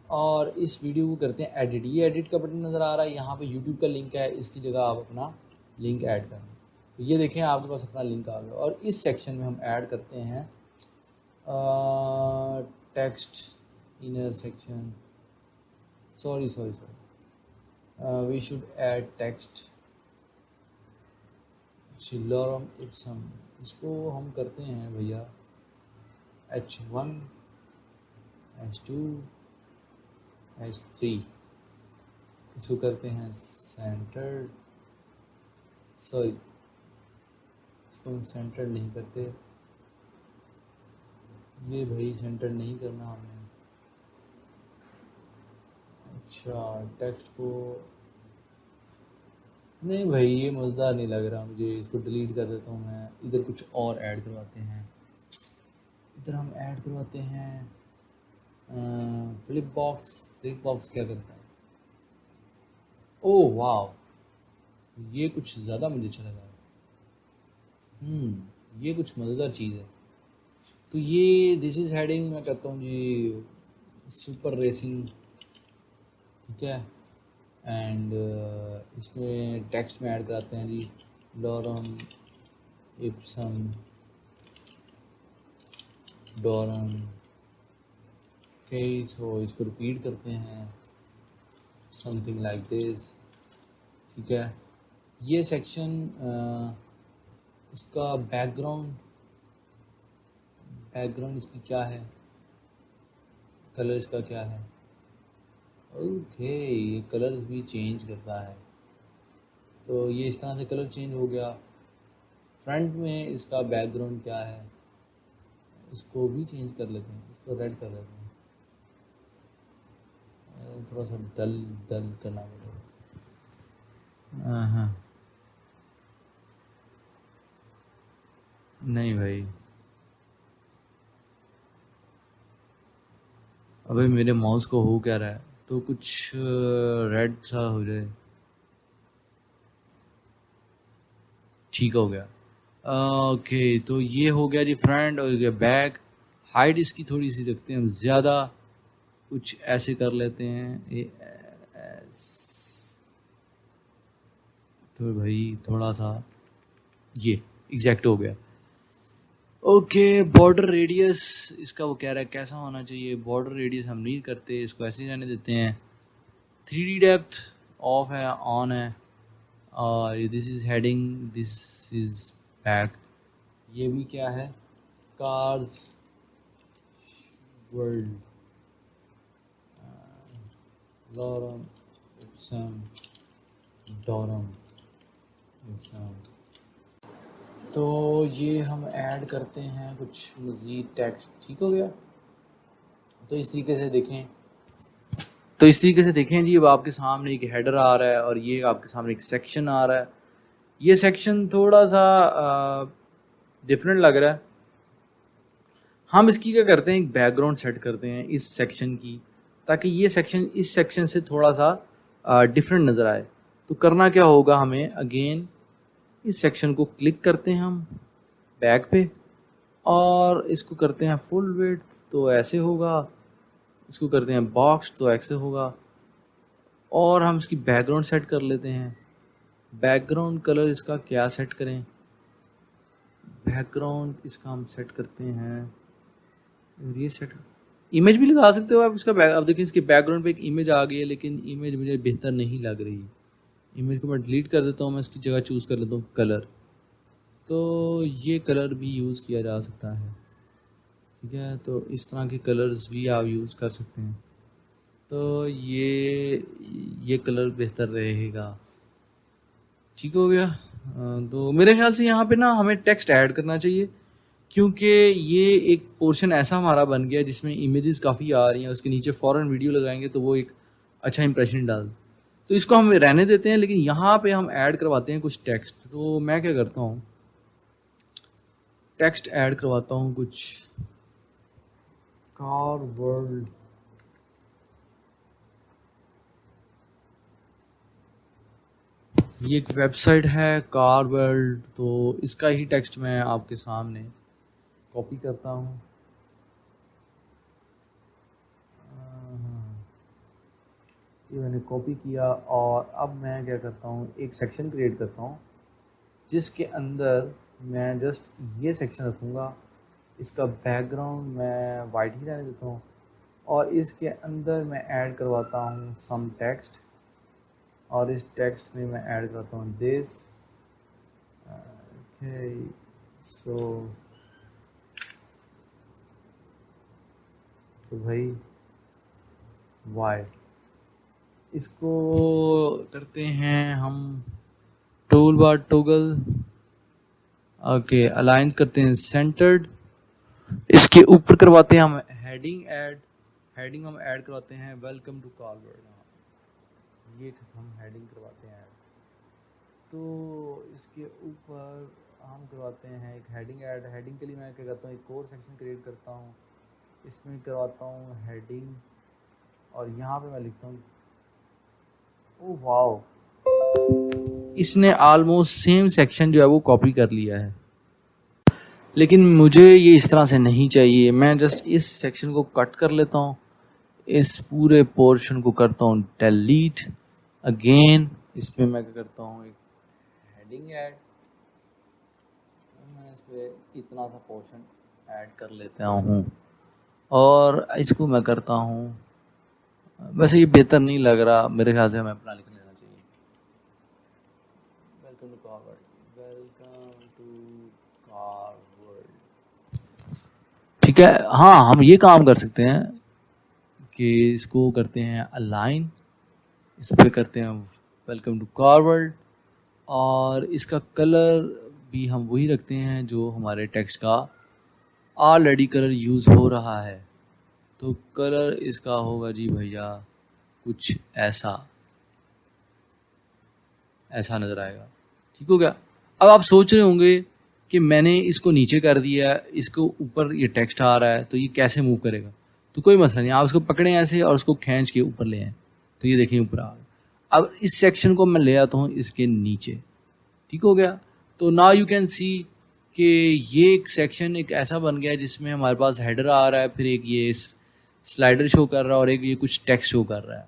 और इस वीडियो को करते हैं एडिट। ये एडिट का बटन नज़र आ रहा है, यहाँ पे यूट्यूब का लिंक है, इसकी जगह आप अपना लिंक ऐड करें। तो ये देखें, आपके पास अपना लिंक आ गया, और इस सेक्शन में हम ऐड करते हैं text inner section. Sorry, we should add text lorem ipsum. इसको हम करते हैं भैया H1 H2 H3। इसको करते हैं सेंटर्ड। सॉरी, इसको हम सेंटर्ड नहीं करते, ये भाई सेंटर नहीं करना हमने। अच्छा, टेक्स्ट को नहीं भाई, ये मज़ेदार नहीं लग रहा मुझे, इसको डिलीट कर देता हूँ मैं। इधर कुछ और ऐड करवाते हैं, इधर हम ऐड करवाते हैं फ्लिप बॉक्स। फ्लिप बॉक्स क्या करता है? ओह वाह, ये कुछ ज़्यादा मुझे अच्छा लगा। ये कुछ मज़ेदार चीज़ है। तो ये दिस इज़ हेडिंग मैं कहता हूँ जी सुपर रेसिंग, ठीक है। एंड इसमें टेक्स्ट में ऐड कराते हैं जी लॉरम इप्सम डॉरम। ओके, सो इसको रिपीट करते हैं समथिंग लाइक दिस, ठीक है। ये सेक्शन इसका बैकग्राउंड इसकी क्या है, कलर इसका क्या है? ओके, ये कलर भी चेंज करता है, तो ये इस तरह से कलर चेंज हो गया। फ्रंट में इसका बैकग्राउंड क्या है, इसको भी चेंज कर लेते हैं, इसको रेड कर लेते हैं, थोड़ा सा डल करना पड़ेगा। हाँ, नहीं भाई, अबे मेरे माउस को हो क्या रहा है, तो कुछ रेड सा हो जाए। ठीक हो गया। ओके, तो ये हो गया जी फ्रंट, हो गया बैक। हाइट इसकी थोड़ी सी रखते हैं हम ज़्यादा, कुछ ऐसे कर लेते हैं तो भाई थोड़ा सा ये एग्जैक्ट हो गया। ओके, बॉर्डर रेडियस इसका वो कह रहा है कैसा होना चाहिए। बॉर्डर रेडियस हम नहीं करते, इसको ऐसे ही रहने देते हैं। 3D डेप्थ ऑफ है, ऑन है। और this is heading, this is back. ये भी क्या है, cars world lorem ipsum dorem ipsum. तो ये हम ऐड करते हैं कुछ मज़ीद टेक्स्ट, ठीक हो गया। तो इस तरीके से देखें जी, अब आपके सामने एक हेडर आ रहा है और ये आपके सामने एक सेक्शन आ रहा है। ये सेक्शन थोड़ा सा डिफरेंट लग रहा है। हम इसकी क्या करते हैं, एक बैकग्राउंड सेट करते हैं इस सेक्शन की, ताकि ये सेक्शन इस सेक्शन से थोड़ा सा डिफरेंट नज़र आए। तो करना क्या होगा हमें, अगेन इस सेक्शन को क्लिक करते हैं हम बैक पे, और इसको करते हैं फुल विड्थ, तो ऐसे होगा। इसको करते हैं बॉक्स, तो ऐसे होगा। और हम इसकी बैकग्राउंड सेट कर लेते हैं। बैकग्राउंड कलर इसका क्या सेट करें, बैकग्राउंड इसका हम सेट करते हैं, और ये सेट इमेज भी लगा सकते हो आप इसका अब देखिए इसके बैकग्राउंड पे एक इमेज आ गई है, लेकिन इमेज मुझे बेहतर नहीं लग रही। इमेज को मैं डिलीट कर देता हूँ, मैं इसकी जगह चूज़ कर लेता हूँ कलर। तो ये कलर भी यूज़ किया जा सकता है, ठीक है। तो इस तरह के कलर्स भी आप यूज़ कर सकते हैं। तो ये कलर बेहतर रहेगा, ठीक हो गया। तो मेरे ख्याल से यहाँ पे ना हमें टेक्स्ट ऐड करना चाहिए, क्योंकि ये एक पोर्शन ऐसा हमारा बन गया जिसमें इमेजेस काफ़ी आ रही हैं, उसके नीचे फ़ौरन वीडियो लगाएंगे तो वो एक अच्छा इंप्रेशन डाल, तो इसको हम रहने देते हैं। लेकिन यहाँ पे हम ऐड करवाते हैं कुछ टेक्स्ट। तो मैं क्या करता हूँ, टेक्स्ट ऐड करवाता हूँ कुछ, कार वर्ल्ड, ये एक वेबसाइट है कार वर्ल्ड, तो इसका ही टेक्स्ट मैं आपके सामने कॉपी करता हूँ। ये मैंने कॉपी किया और अब मैं क्या करता हूँ, एक सेक्शन क्रिएट करता हूँ जिसके अंदर मैं जस्ट ये सेक्शन रखूँगा। इसका बैकग्राउंड मैं वाइट ही रहने देता हूँ और इसके अंदर मैं ऐड करवाता हूँ सम टेक्स्ट, और इस टेक्स्ट में मैं ऐड करता हूँ दिस। ओके, सो तो भाई वाई, इसको करते हैं हम tool bar toggle. Okay, aligns करते हैं सेंटर्ड। इसके ऊपर करवाते हैं हम हेडिंग ऐड, हेडिंग हम ऐड करवाते हैं वेलकम टू कार वर्ल्ड, ये हम हेडिंग करवाते हैं। तो इसके ऊपर हम करवाते हैं एक हेडिंग ऐड। हेडिंग के लिए मैं क्या करता हूँ, एक और सेक्शन क्रिएट करता हूँ, इसमें करवाता हूँ हेडिंग, और यहाँ पे मैं लिखता हूँ, ओह वाओ, इसने ऑलमोस्ट सेम सेक्शन जो है वो कॉपी कर लिया है। लेकिन मुझे ये इस तरह से नहीं चाहिए, मैं जस्ट इस सेक्शन को कट कर लेता हूँ, इस पूरे पोर्शन को करता हूँ डिलीट अगेन। इसमें मैं क्या करता हूँ, एक हेडिंग ऐड, मैं इस पर इतना सा पोर्शन ऐड कर लेता हूँ और इसको मैं करता हूँ, वैसे ये बेहतर नहीं लग रहा, मेरे ख्याल से हमें अपना लिख लेना चाहिए, welcome to car world, welcome to car world. ठीक है, हाँ हम ये काम कर सकते हैं कि इसको करते हैं अलाइन, इस पर करते हैं वेलकम टू कार वर्ल्ड, और इसका कलर भी हम वही रखते हैं जो हमारे टेक्स्ट का ऑलरेडी कलर यूज़ हो रहा है। तो कलर इसका होगा जी भैया कुछ ऐसा, ऐसा नज़र आएगा। ठीक हो गया। अब आप सोच रहे होंगे कि मैंने इसको नीचे कर दिया, इसको ऊपर ये टेक्स्ट आ रहा है, तो ये कैसे मूव करेगा। तो कोई मसला नहीं, आप उसको पकड़ें ऐसे और उसको खींच के ऊपर ले आएँ, तो ये देखें ऊपर आ गया। अब इस सेक्शन को मैं ले आता हूँ इसके नीचे। ठीक हो गया। तो नाउ यू कैन सी कि ये एक सेक्शन एक ऐसा बन गया जिसमें हमारे पास हेडर आ रहा है, फिर एक ये स्लाइडर शो कर रहा है और एक ये कुछ टेक्स्ट शो कर रहा है।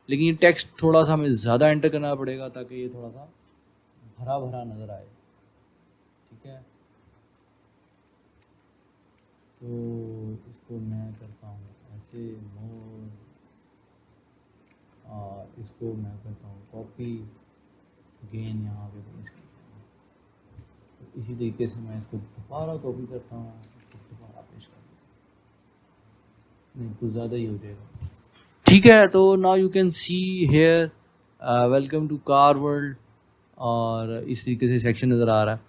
लेकिन ये टेक्स्ट थोड़ा सा हमें ज़्यादा एंटर करना पड़ेगा ताकि ये थोड़ा सा भरा भरा नज़र आए। ठीक है, तो इसको मैं करता हूँ ऐसे मोर, और इसको मैं करता हूँ कॉपी अगेन, यहाँ पे पेस्ट करता हूँ। तो इसी तरीके से मैं इसको दोबारा कॉपी करता हूँ, दोबारा पेस्ट करता हूँ, नहीं कुछ ज़्यादा ही हो जाएगा। ठीक है, तो now you can see here welcome to car world, और इस तरीके से सेक्शन नज़र आ रहा है।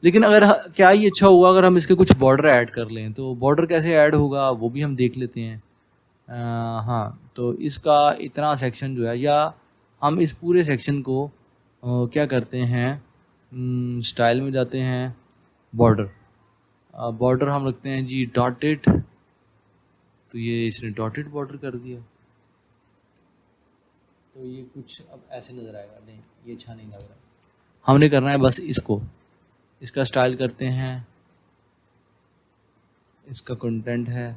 लेकिन अगर क्या ही अच्छा होगा अगर हम इसके कुछ बॉर्डर ऐड कर लें, तो बॉर्डर कैसे ऐड होगा वो भी हम देख लेते हैं। हाँ, तो इसका इतना सेक्शन जो है, या हम इस पूरे सेक्शन को क्या करते हैं, स्टाइल में जाते हैं, बॉर्डर, बॉर्डर हम रखते हैं जी डॉटेड, तो ये इसने डॉटेड बॉर्डर कर दिया, तो ये कुछ अब ऐसे नज़र आएगा, नहीं ये अच्छा नहीं लग रहा। हमने करना है बस इसको, इसका स्टाइल करते हैं, इसका कंटेंट है,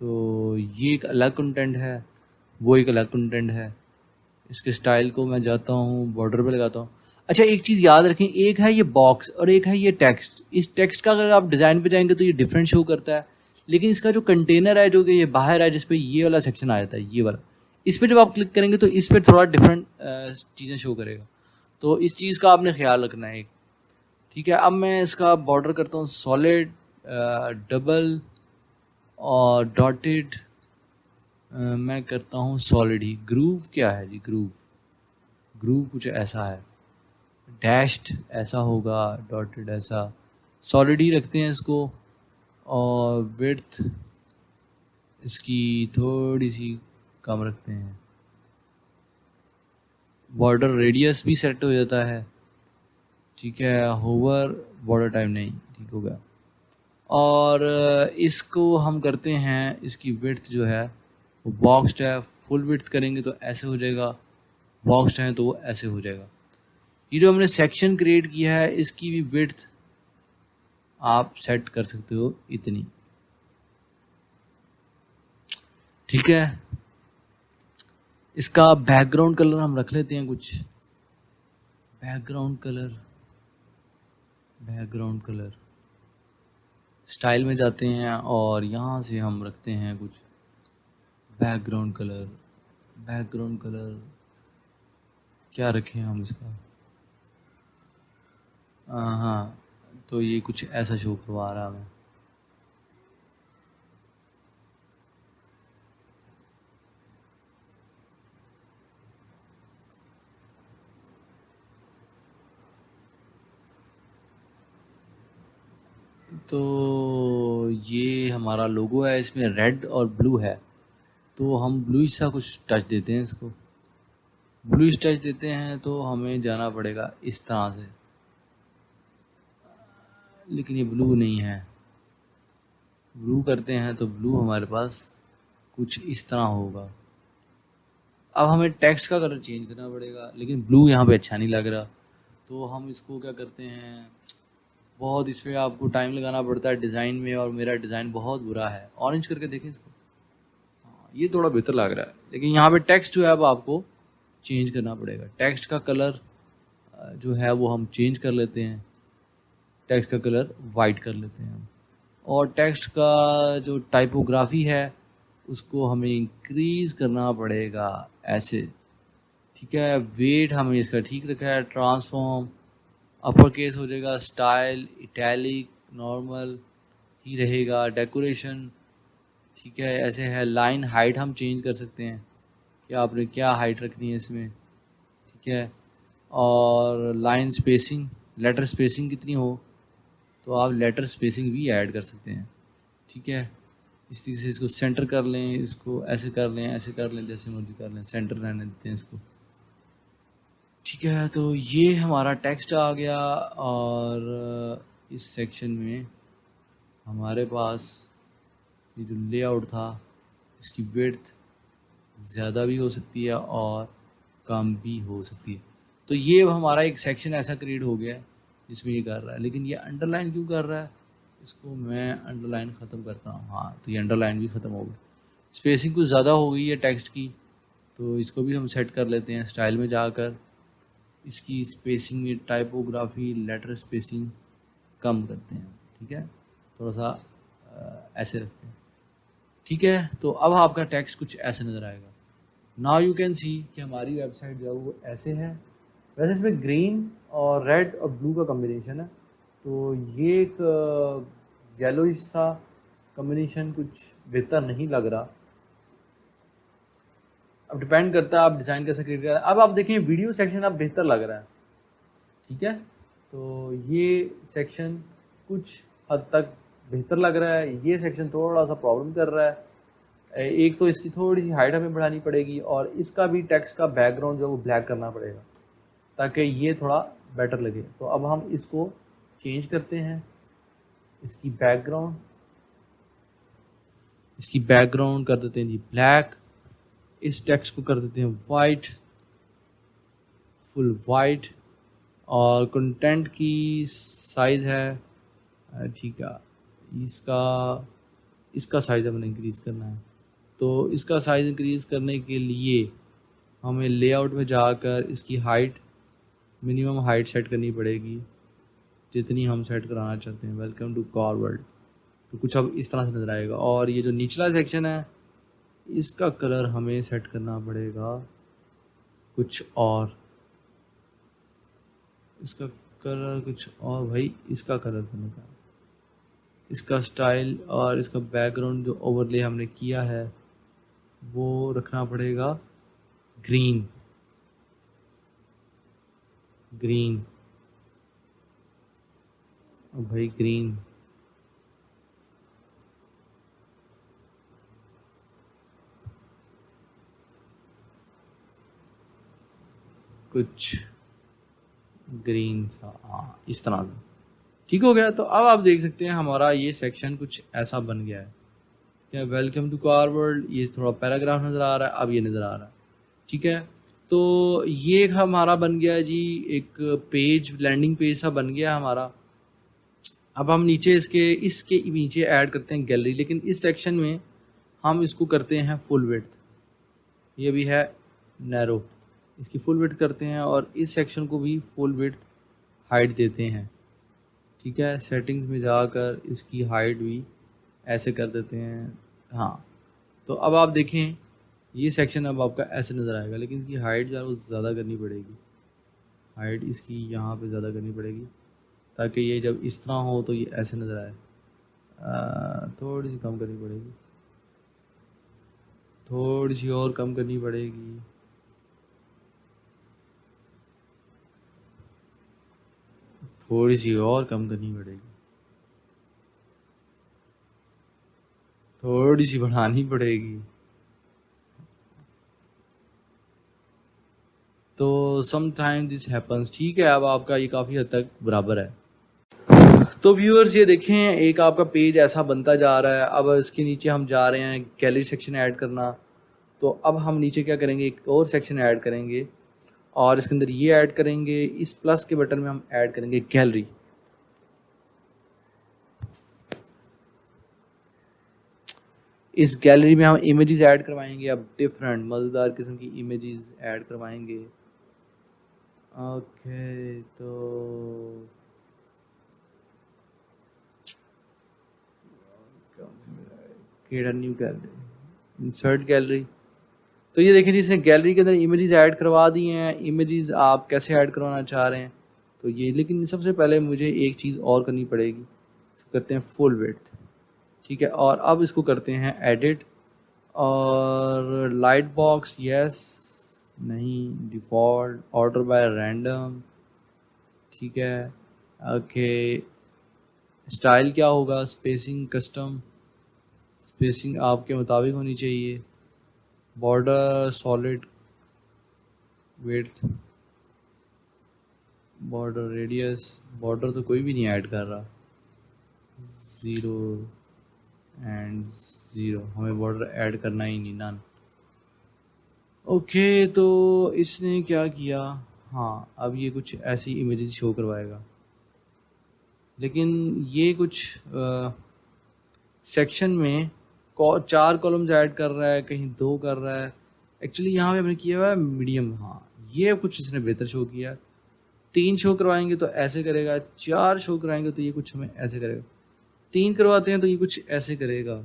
तो ये एक अलग कंटेंट है, वो एक अलग कंटेंट है। इसके स्टाइल को मैं जाता हूँ बॉर्डर पे लगाता हूँ। अच्छा, एक चीज़ याद रखें, एक है ये बॉक्स और एक है ये टेक्स्ट। इस टेक्स्ट का अगर आप डिज़ाइन पे जाएंगे तो ये डिफरेंट शो करता है, लेकिन इसका जो कंटेनर है जो कि ये बाहर है जिस पे ये वाला सेक्शन आ जाता है, ये वाला, इस पर जब आप क्लिक करेंगे तो इस पर थोड़ा डिफरेंट चीज़ें शो करेगा। तो इस चीज़ का आपने ख्याल रखना है एक। ठीक है, अब मैं इसका बॉर्डर करता हूँ सॉलिड, डबल और डॉटेड, मैं करता हूँ सॉलिड ही। ग्रूव क्या है जी, ग्रूव, ग्रूव कुछ ऐसा है, डैश्ड ऐसा होगा, डॉटेड ऐसा, सॉलिड ही रखते हैं इसको। और विड्थ इसकी थोड़ी सी कम रखते हैं। बॉर्डर रेडियस भी सेट हो जाता है, ठीक है। होवर बॉर्डर टाइप नहीं, ठीक हो गया। और इसको हम करते हैं, इसकी विड्थ जो है वो बॉक्स्ड है। फुल विड्थ करेंगे तो ऐसे हो जाएगा, बॉक्स्ड है तो वो ऐसे हो जाएगा। ये जो हमने सेक्शन क्रिएट किया है इसकी भी विड्थ आप सेट कर सकते हो इतनी, ठीक है। इसका बैकग्राउंड कलर हम रख लेते हैं कुछ, बैकग्राउंड कलर स्टाइल में जाते हैं और यहाँ से हम रखते हैं कुछ बैकग्राउंड कलर क्या रखें हम इसका, हाँ, तो ये कुछ ऐसा शो करवा रहा है हमें। तो ये हमारा लोगो है, इसमें रेड और ब्लू है, तो हम ब्लूइश सा कुछ टच देते हैं इसको। ब्लूइश टच देते हैं तो हमें जाना पड़ेगा इस तरह से, लेकिन ये ब्लू नहीं है। ब्लू करते हैं तो ब्लू हमारे पास कुछ इस तरह होगा। अब हमें टेक्स्ट का कलर चेंज करना पड़ेगा, लेकिन ब्लू यहाँ पे अच्छा नहीं लग रहा, तो हम इसको क्या करते हैं, बहुत इस पर आपको टाइम लगाना पड़ता है डिज़ाइन में, और मेरा डिज़ाइन बहुत बुरा है। ऑरेंज करके देखें इसको, हाँ ये थोड़ा बेहतर लग रहा है, लेकिन यहाँ पे टेक्स्ट जो है अब आपको चेंज करना पड़ेगा। टेक्स्ट का कलर जो है वो हम चेंज कर लेते हैं, टेक्स्ट का कलर वाइट कर लेते हैं हम। और टेक्स्ट का जो टाइपोग्राफी है उसको हमें इंक्रीज़ करना पड़ेगा ऐसे, ठीक है। वेट हमें इसका ठीक रखा है, ट्रांसफॉर्म अपर केस हो जाएगा, स्टाइल इटैलिक नॉर्मल ही रहेगा, डेकोरेशन ठीक है ऐसे है। लाइन हाइट हम चेंज कर सकते हैं कि आपने क्या हाइट रखनी है इसमें, ठीक है। और लाइन स्पेसिंग, लेटर स्पेसिंग कितनी हो तो आप लेटर स्पेसिंग भी ऐड कर सकते हैं, ठीक है। इस तरीके से इसको सेंटर कर लें, इसको ऐसे कर लें, ऐसे कर लें, जैसे मर्जी कर लें, सेंटर रहने देते हैं इसको, ठीक है। तो ये हमारा टेक्स्ट आ गया। और इस सेक्शन में हमारे पास ये जो लेआउट था इसकी विड्थ ज़्यादा भी हो सकती है और कम भी हो सकती है। तो ये हमारा एक सेक्शन ऐसा क्रिएट हो गया है जिसमें ये कर रहा है, लेकिन ये अंडरलाइन क्यों कर रहा है, इसको मैं अंडरलाइन ख़त्म करता हूँ। हाँ, तो ये अंडरलाइन भी ख़त्म हो गया। स्पेसिंग कुछ ज़्यादा हो गई है टेक्स्ट की, तो इसको भी हम सेट कर लेते हैं स्टाइल में जाकर। इसकी स्पेसिंग में टाइपोग्राफी लेटर स्पेसिंग कम करते हैं, ठीक है, थोड़ा सा ऐसे रखते हैं, ठीक है। तो अब आपका टेक्स्ट कुछ ऐसे नज़र आएगा। नाउ यू कैन सी कि हमारी वेबसाइट जो है वो ऐसे है। वैसे इसमें ग्रीन और रेड और ब्लू का कम्बिनेशन है, तो ये एक येलोइश सा कम्बिनेशन कुछ बेहतर नहीं लग रहा। अब डिपेंड करता है आप डिज़ाइन कैसे क्रिएट करें। अब आप देखें वीडियो सेक्शन अब बेहतर लग रहा है, ठीक है। तो ये सेक्शन कुछ हद तक बेहतर लग रहा है, ये सेक्शन थोड़ा सा प्रॉब्लम कर रहा है। एक तो इसकी थोड़ी सी हाइट हमें बढ़ानी पड़ेगी, और इसका भी टेक्स्ट का बैकग्राउंड जो है वो ब्लैक करना पड़ेगा ताकि ये थोड़ा बेटर लगे। तो अब हम इसको चेंज करते हैं, इसकी बैकग्राउंड कर देते हैं जी ब्लैक, इस टेक्स्ट को कर देते हैं वाइट, फुल वाइट, और कंटेंट की साइज़ है, ठीक है, इसका साइज़ हमें इंक्रीज़ करना है। तो इसका साइज़ इंक्रीज़ करने के लिए हमें लेआउट में जाकर इसकी हाइट, मिनिमम हाइट सेट करनी पड़ेगी जितनी हम सेट कराना चाहते हैं। वेलकम टू कार वर्ल्ड, तो कुछ अब इस तरह से नज़र आएगा। और ये जो निचला सेक्शन है इसका कलर हमें सेट करना पड़ेगा कुछ और, इसका कलर कुछ और भाई, इसका कलर करने का, इसका स्टाइल और इसका बैकग्राउंड जो ओवरले हमने किया है वो रखना पड़ेगा ग्रीन, ग्रीन, भाई ग्रीन, कुछ ग्रीन सा, हाँ इस तरह से ठीक हो गया। तो अब आप देख सकते हैं हमारा ये सेक्शन कुछ ऐसा बन गया है। क्या वेलकम टू कार वर्ल्ड, ये थोड़ा पैराग्राफ नज़र आ रहा है, अब ये नज़र आ रहा है। ठीक है, तो ये हमारा बन गया जी एक पेज, लैंडिंग पेज सा बन गया हमारा। अब हम नीचे इसके नीचे ऐड करते हैं गैलरी, लेकिन इस सेक्शन में हम इसको करते हैं फुल विड्थ, ये भी है नैरो, इसकी फुल विड्थ करते हैं और इस सेक्शन को भी फुल विड्थ हाइट देते हैं। ठीक है, सेटिंग्स में जाकर इसकी हाइट भी ऐसे कर देते हैं। हाँ, तो अब आप देखें ये सेक्शन अब आपका ऐसे नज़र आएगा, लेकिन इसकी हाइट जो है वो ज़्यादा करनी पड़ेगी, हाइट इसकी यहाँ पे ज़्यादा करनी पड़ेगी ताकि ये जब इस तरह हो तो ये ऐसे नज़र आए। थोड़ी सी कम करनी पड़ेगी, थोड़ी सी और कम करनी पड़ेगी, थोड़ी सी और कम करनी पड़ेगी, थोड़ी सी बढ़ानी पड़ेगी। तो सम टाइम दिस हैपन्स। ठीक है, अब आपका ये काफ़ी हद तक बराबर है। तो व्यूअर्स ये देखें एक आपका पेज ऐसा बनता जा रहा है। अब इसके नीचे हम जा रहे हैं गैलरी सेक्शन ऐड करना। तो अब हम नीचे क्या करेंगे, एक और सेक्शन ऐड करेंगे और इसके अंदर ये ऐड करेंगे, इस प्लस के बटन में हम ऐड करेंगे गैलरी। इस गैलरी में हम इमेजेस ऐड करवाएंगे, अब डिफरेंट मज़ेदार किस्म की इमेजेस ऐड करवाएंगे। ओके, तो create new gallery, insert gallery. तो ये देखिए जी इसने गैलरी के अंदर इमेजेस ऐड करवा दी हैं। इमेजेस आप कैसे ऐड करवाना चाह रहे हैं तो ये, लेकिन सबसे पहले मुझे एक चीज़ और करनी पड़ेगी, इसको करते हैं फुल विड्थ। ठीक है, और अब इसको करते हैं एडिट और लाइट बॉक्स, यस नहीं, डिफ़ॉल्ट, ऑर्डर बाय रैंडम। ठीक है, ओके, स्टाइल क्या होगा, स्पेसिंग कस्टम, स्पेसिंग आपके मुताबिक होनी चाहिए, border solid width, border radius, border तो कोई भी नहीं ऐड कर रहा, 0 एंड 0, हमें बॉर्डर ऐड करना ही नहीं, नन। ओके, तो इसने क्या किया, हाँ अब ये कुछ ऐसी इमेजेस शो करवाएगा, लेकिन ये कुछ सेक्शन में 4 कॉलम्स ऐड कर रहा है, कहीं 2 कर रहा है। एक्चुअली यहाँ पे हमने किया हुआ है मीडियम, हाँ ये कुछ इसने बेहतर शो किया। 3 शो करवाएंगे तो ऐसे करेगा, 4 शो कराएंगे तो ये कुछ हमें ऐसे करेगा, 3 करवाते हैं तो ये कुछ ऐसे करेगा,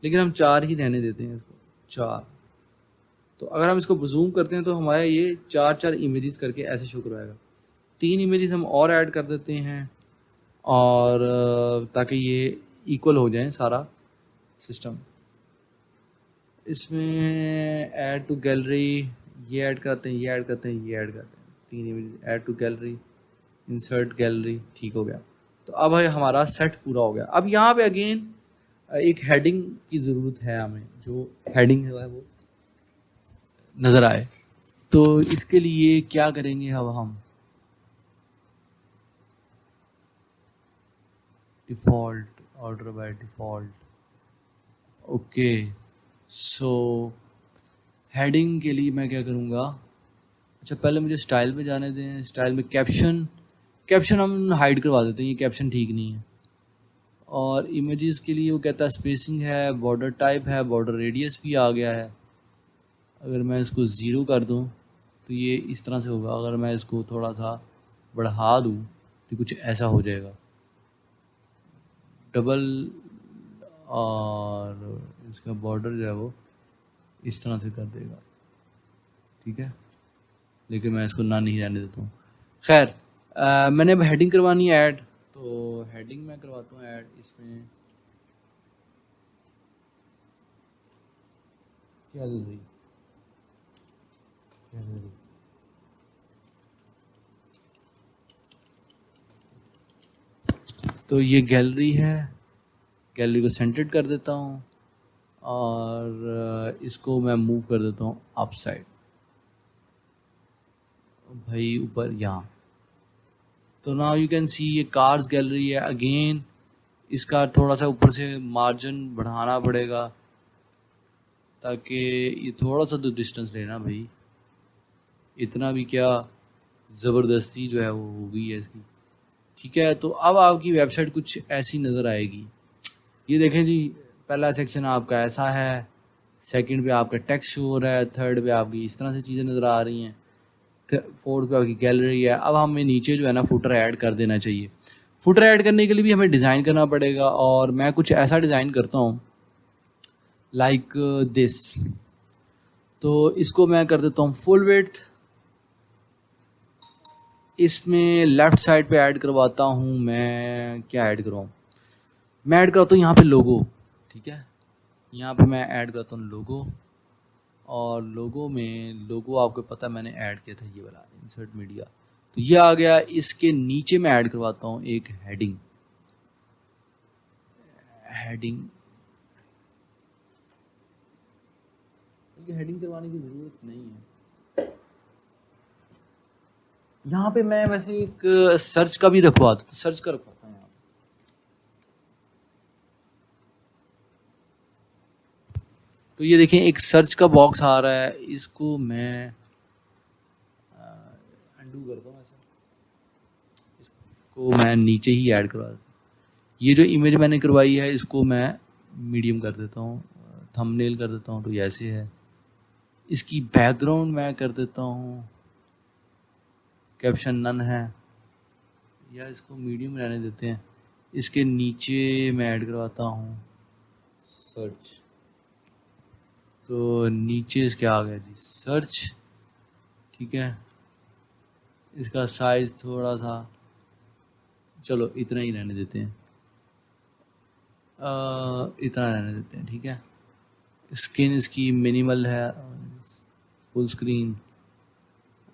लेकिन हम 4 ही रहने देते हैं इसको, 4। तो अगर हम इसको जूम करते हैं तो हमारे ये 4 इमेजेस करके ऐसे शो करवाएगा। 3 इमेजेस हम और ऐड कर देते हैं और ताकि ये इक्वल हो जाए सारा सिस्टम। इसमें ऐड टू गैलरी, ये ऐड करते हैं, ये ऐड करते हैं, ये ऐड करते हैं, 3 image add to gallery, insert gallery, ठीक हो गया। तो अब है हमारा सेट पूरा हो गया। अब यहाँ पे अगेन एक हेडिंग की ज़रूरत है हमें, जो हेडिंग है वो नज़र आए। तो इसके लिए क्या करेंगे, अब हम default, order by default, okay. So heading के लिए मैं क्या करूँगा, अच्छा पहले मुझे स्टाइल पे जाने दें। स्टाइल में कैप्शन, कैप्शन हम हाइड करवा देते हैं, ये कैप्शन ठीक नहीं है। और इमेजेस के लिए वो कहता है स्पेसिंग है, बॉर्डर टाइप है, बॉर्डर रेडियस भी आ गया है। अगर मैं इसको 0 कर दूं तो ये इस तरह से होगा, अगर मैं इसको थोड़ा सा बढ़ा दूं तो कुछ ऐसा हो जाएगा, डबल, और इसका बॉर्डर जो है वो इस तरह से कर देगा। ठीक है, लेकिन मैं इसको ना नहीं रहने देता हूँ। खैर, मैंने अब हेडिंग करवानी है ऐड, तो हेडिंग मैं करवाता हूँ ऐड। इसमें गैलरी, गैलरी, तो ये गैलरी है, गैलरी को सेंटर्ड कर देता हूँ और इसको मैं मूव कर देता हूँ अप साइड, भाई ऊपर यहाँ। तो नाउ यू कैन सी ये कार्स गैलरी है। अगेन इसका थोड़ा सा ऊपर से मार्जिन बढ़ाना पड़ेगा ताकि ये थोड़ा सा तो डिस्टेंस लेना भाई, इतना भी क्या ज़बरदस्ती जो है वो हो गई है इसकी। ठीक है, तो अब आपकी वेबसाइट कुछ ऐसी नज़र आएगी। ये देखें जी, पहला सेक्शन आपका ऐसा है, सेकंड पे आपका टेक्स्ट शो हो रहा है, थर्ड पे आपकी इस तरह से चीज़ें नज़र आ रही हैं, फोर्थ पे आपकी गैलरी है। अब हमें नीचे जो है ना फुटर ऐड कर देना चाहिए। फुटर ऐड करने के लिए भी हमें डिज़ाइन करना पड़ेगा, और मैं कुछ ऐसा डिज़ाइन करता हूँ लाइक दिस। तो इसको मैं कर देता हूँ फुल विड्थ। इसमें लेफ़्ट साइड पे ऐड करवाता हूँ मैं, क्या ऐड करवाऊँ, मैं ऐड करवाता हूँ यहाँ पे लोगो। ठीक है, यहाँ पे मैं ऐड करता हूँ लोगो, और लोगो में लोगो आपको पता है मैंने ऐड किया था ये वाला इंसर्ट मीडिया, तो ये आ गया। इसके नीचे मैं ऐड करवाता हूँ एक हेडिंग। हेडिंग करवाने की ज़रूरत नहीं है। यहाँ पे मैं वैसे एक सर्च का भी रखवाता, तो सर्च का रखवाता हूँ यहाँ। तो ये देखें एक सर्च का बॉक्स आ रहा है, इसको मैं अंडू करता हूँ, ऐसा इसको मैं नीचे ही ऐड करवा देता हूँ। ये जो इमेज मैंने करवाई है इसको मैं मीडियम कर देता हूँ, थंबनेल कर देता हूँ, तो ये ऐसे है। इसकी बैकग्राउंड मैं कर देता हूँ कैप्शन नन है, या इसको मीडियम रहने देते हैं। इसके नीचे मैं ऐड करवाता हूँ सर्च, तो नीचे इसके आ गया जी सर्च। ठीक है, इसका साइज थोड़ा सा, चलो इतना ही रहने देते हैं, इतना रहने देते हैं। ठीक है, स्किन इसकी मिनिमल है, फुल स्क्रीन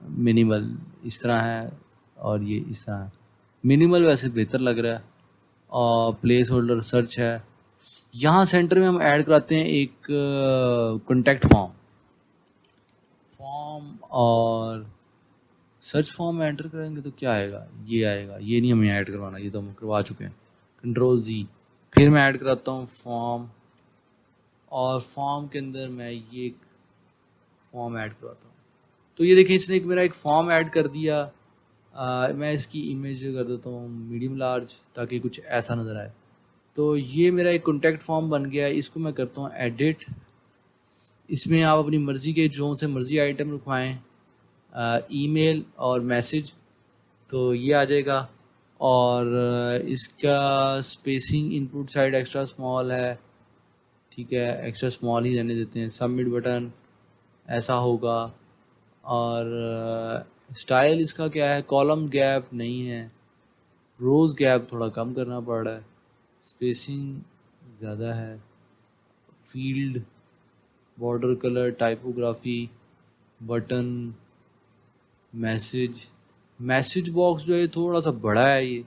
मिनिमल इस तरह है, और ये इस तरह है। मिनिमल वैसे बेहतर लग रहा है, और प्लेस होल्डर सर्च है। यहाँ सेंटर में हम ऐड कराते हैं एक कॉन्टैक्ट फॉर्म, और सर्च फॉर्म में एंटर करेंगे तो क्या आएगा, ये आएगा। ये नहीं हमें ऐड करवाना, ये तो हम करवा चुके हैं। Ctrl+Z, फिर मैं ऐड कराता हूँ फॉर्म, और फॉर्म के अंदर मैं ये एक फॉर्म ऐड करवाता हूँ। तो ये देखिए इसने मेरा एक फॉर्म ऐड कर दिया। मैं इसकी इमेज कर देता हूँ मीडियम लार्ज, ताकि कुछ ऐसा नज़र आए। तो ये मेरा एक कॉन्टैक्ट फॉर्म बन गया है। इसको मैं करता हूँ एडिट। इसमें आप अपनी मर्ज़ी के जो से मर्ज़ी आइटम रखवाएँ, ईमेल और मैसेज, तो ये आ जाएगा। और इसका spacing input side extra small है। ठीक है, एक्स्ट्रा स्मॉल ही रहने देते हैं। सबमिट बटन ऐसा होगा, और स्टाइल इसका क्या है, कॉलम गैप नहीं है, रोज़ गैप थोड़ा कम करना पड़ रहा है, स्पेसिंग ज़्यादा है, field, border colour, typography, button, message box जो है थोड़ा सा बड़ा है ये,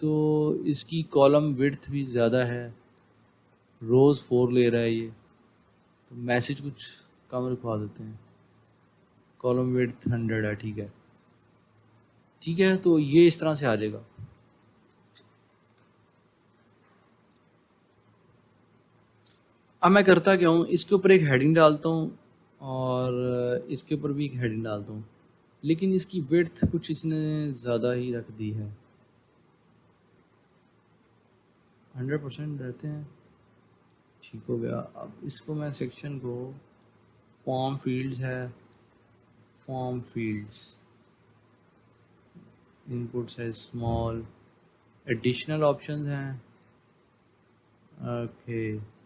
तो इसकी कॉलम विड्थ भी ज़्यादा है, रोज़ 4 ले रहा है ये, तो मैसेज कुछ कम रखवा देते हैं, कॉलम विड्थ 100 है। ठीक है, तो ये इस तरह से आ जाएगा। अब मैं करता क्या हूँ, इसके ऊपर एक हेडिंग डालता हूँ, और इसके ऊपर भी एक हेडिंग डालता हूँ, लेकिन इसकी विड्थ कुछ इसने ज़्यादा ही रख दी है। 100% रहते हैं, ठीक हो गया। अब इसको मैं सेक्शन को, फॉर्म फील्ड्स है, form fields, input size small, additional options हैं। ओके,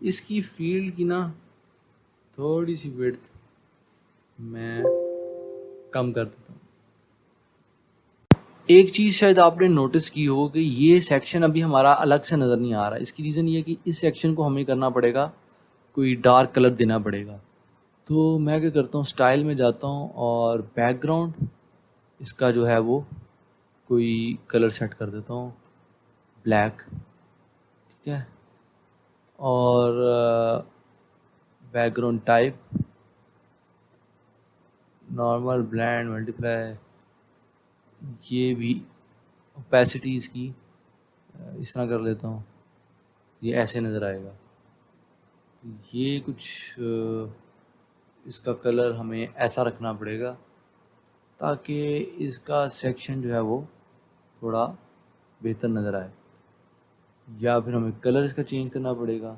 इसकी फील्ड की ना थोड़ी सी विड्थ मैं कम कर देता हूँ। एक चीज़ शायद आपने नोटिस की हो कि ये सेक्शन अभी हमारा अलग से नज़र नहीं आ रहा। इसकी रीज़न ये है कि इस सेक्शन को हमें करना पड़ेगा, कोई डार्क कलर देना पड़ेगा। तो मैं क्या करता हूँ, स्टाइल में जाता हूँ और बैकग्राउंड इसका जो है वो कोई कलर सेट कर देता हूँ ब्लैक, ठीक है। और background type normal, blend, multiply, ये भी ओपेसिटी इसकी इस तरह कर लेता हूँ, ये ऐसे नज़र आएगा। ये कुछ इसका कलर हमें ऐसा रखना पड़ेगा ताकि इसका सेक्शन जो है वो थोड़ा बेहतर नज़र आए, या फिर हमें कलर इसका चेंज करना पड़ेगा।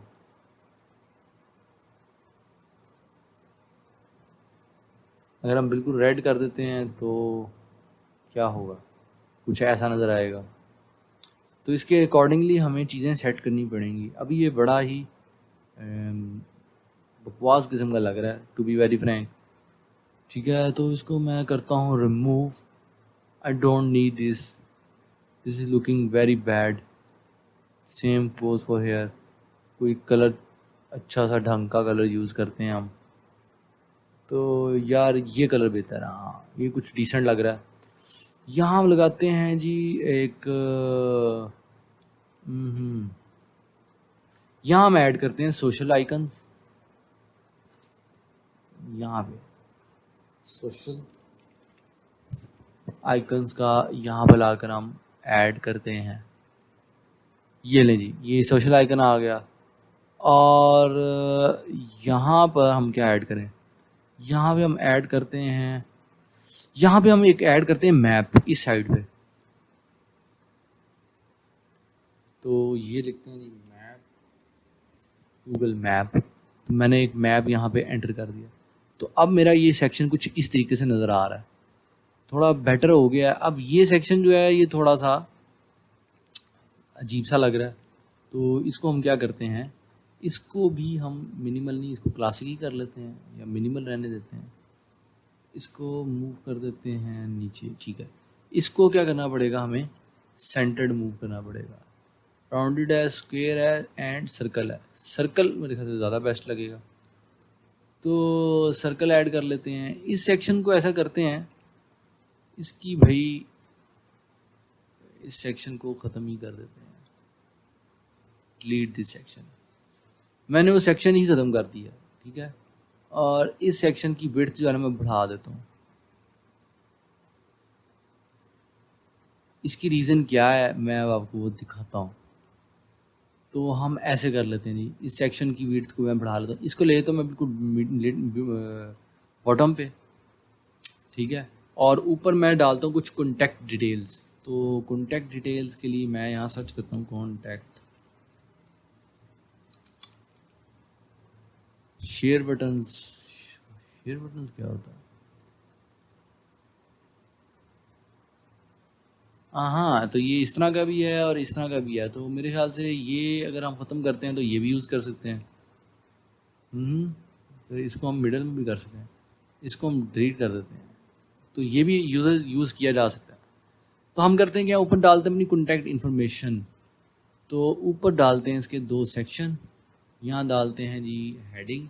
अगर हम बिल्कुल रेड कर देते हैं तो क्या होगा, कुछ ऐसा नज़र आएगा। तो इसके अकॉर्डिंगली हमें चीज़ें सेट करनी पड़ेंगी। अभी ये बड़ा ही बकवास किस्म का लग रहा है, टू बी वेरी फ्रैंक, ठीक है। तो इसको मैं करता हूँ remove. I don't need this, this is looking very bad. Same pose for here, कोई कलर अच्छा सा ढंग का कलर यूज़ करते हैं हम। तो यार ये कलर बेहतर है, हाँ ये कुछ डिसेंट लग रहा है। यहाँ हम लगाते हैं जी एक यहाँ हम ऐड करते हैं सोशल आइकन्स। यहाँ पे सोशल आइकन्स का यहाँ पे लाकर हम ऐड करते हैं। ये लें जी, ये सोशल आइकन आ गया। और यहाँ पर हम क्या ऐड करें, यहाँ पे हम ऐड करते हैं, यहाँ पे हम एक ऐड करते हैं मैप इस साइड पे। तो ये लिखते हैं जी मैप, गूगल मैप। तो मैंने एक मैप यहाँ पे एंटर कर दिया। तो अब मेरा ये सेक्शन कुछ इस तरीके से नज़र आ रहा है, थोड़ा बेटर हो गया है। अब ये सेक्शन जो है ये थोड़ा सा अजीब सा लग रहा है। तो इसको हम क्या करते हैं, इसको भी हम मिनिमल नहीं, इसको क्लासिक ही कर लेते हैं या मिनिमल रहने देते हैं। इसको मूव कर देते हैं नीचे, ठीक है। इसको क्या करना पड़ेगा, हमें सेंटर्ड मूव करना पड़ेगा। राउंडेड है, स्क्वायर है एंड सर्कल है। सर्कल मेरे ख्याल से ज़्यादा बेस्ट लगेगा, तो सर्कल ऐड कर लेते हैं। इस सेक्शन को ऐसा करते हैं, इसकी भाई इस सेक्शन को ख़त्म ही कर देते हैं, डिलीट दिस सेक्शन। मैंने वो सेक्शन ही ख़त्म कर दिया, ठीक है। और इस सेक्शन की विड्थ जो है ना मैं बढ़ा देता हूँ। इसकी रीज़न क्या है मैं अब आपको वो दिखाता हूँ। तो हम ऐसे कर लेते हैं जी, इस सेक्शन की विड्थ को मैं बढ़ा लेता हूँ। इसको ले लेता हूँ मैं बिल्कुल बॉटम पे, ठीक है। और ऊपर मैं डालता हूँ कुछ कॉन्टैक्ट डिटेल्स। तो कॉन्टैक्ट डिटेल्स के लिए मैं यहाँ सर्च करता हूँ contact, share buttons. Share buttons क्या होता है? हाँ, तो ये इस तरह का भी है और इस तरह का भी है। तो मेरे ख्याल से ये अगर हम ख़त्म करते हैं तो ये भी यूज़ कर सकते हैं। तो इसको हम मिडल में भी कर सकते हैं, इसको हम डिलीट कर देते हैं। तो ये भी यूज़ किया जा सकता है। तो हम करते हैं क्या, ऊपर डालते हैं अपनी कॉन्टैक्ट इन्फॉर्मेशन। तो ऊपर डालते हैं इसके दो सेक्शन, यहाँ डालते हैं जी हेडिंग,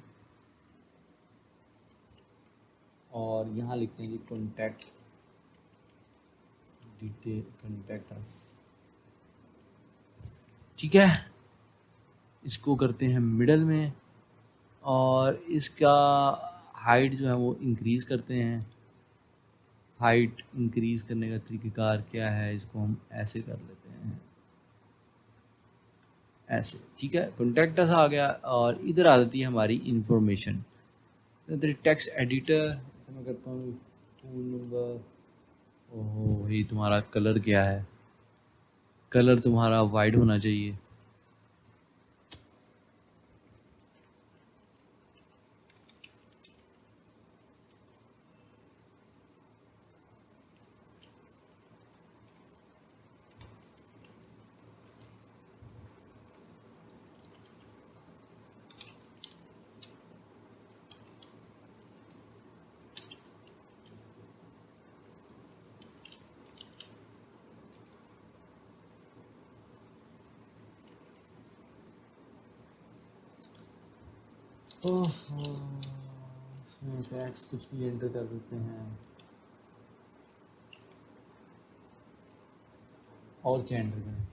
और यहाँ लिखते हैं जी कॉन्टैक्ट डिटेल, कॉन्टैक्ट अस, ठीक है। इसको करते हैं मिडल में, और इसका हाइट जो है वो इंक्रीज़ करते हैं। हाइट इंक्रीज़ करने का तरीक़ेकार क्या है, इसको हम ऐसे कर लेते हैं, ऐसे, ठीक है। कॉन्टैक्ट अस आ गया, और इधर आ जाती है हमारी इंफॉर्मेशन। इधर टेक्स्ट एडिटर, तो मैं करता हूँ फ़ोन नंबर। ओहो भाई, तुम्हारा कलर क्या है, कलर तुम्हारा वाइट होना चाहिए। ओहो, इसमें फैक्स कुछ भी एंटर कर देते हैं। और क्या एंटर करें?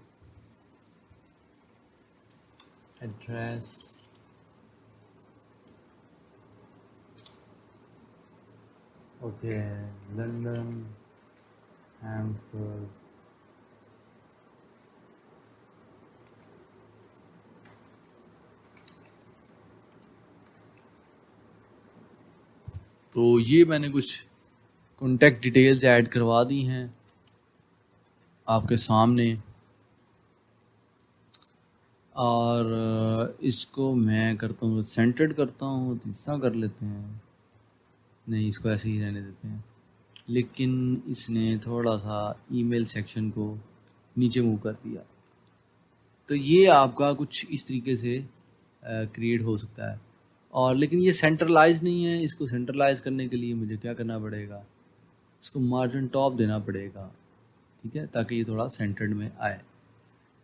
एड्रेस, ओके, लंदन, हैम्बर्ग, तो ये मैंने कुछ कॉन्टैक्ट डिटेल्स ऐड करवा दी हैं आपके सामने, और इसको मैं करता हूँ सेंटर्ड करता हूँ, तो इस तरह कर लेते हैं। नहीं, इसको ऐसे ही रहने देते हैं, लेकिन इसने थोड़ा सा ईमेल सेक्शन को नीचे मूव कर दिया। तो ये आपका कुछ इस तरीके से क्रिएट हो सकता है। और लेकिन ये सेंट्रलाइज नहीं है, इसको सेंट्रलाइज करने के लिए मुझे क्या करना पड़ेगा, इसको मार्जिन टॉप देना पड़ेगा, ठीक है, ताकि ये थोड़ा सेंटर्ड में आए।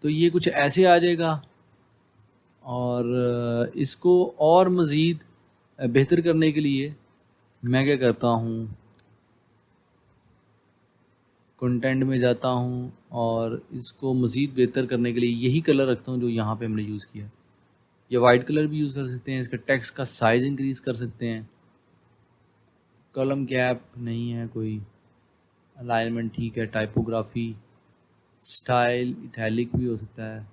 तो ये कुछ ऐसे आ जाएगा। और इसको और मज़ीद बेहतर करने के लिए मैं क्या करता हूँ, कंटेंट में जाता हूँ और इसको मज़ीद बेहतर करने के लिए यही कलर रखता हूँ जो यहाँ पे हमने यूज़ किया। या वाइट कलर भी यूज़ कर सकते हैं, इसका टेक्स्ट का साइज़ इंक्रीज़ कर सकते हैं, कॉलम गैप नहीं है कोई, अलाइनमेंट ठीक है, टाइपोग्राफी, स्टाइल इटैलिक भी हो सकता है,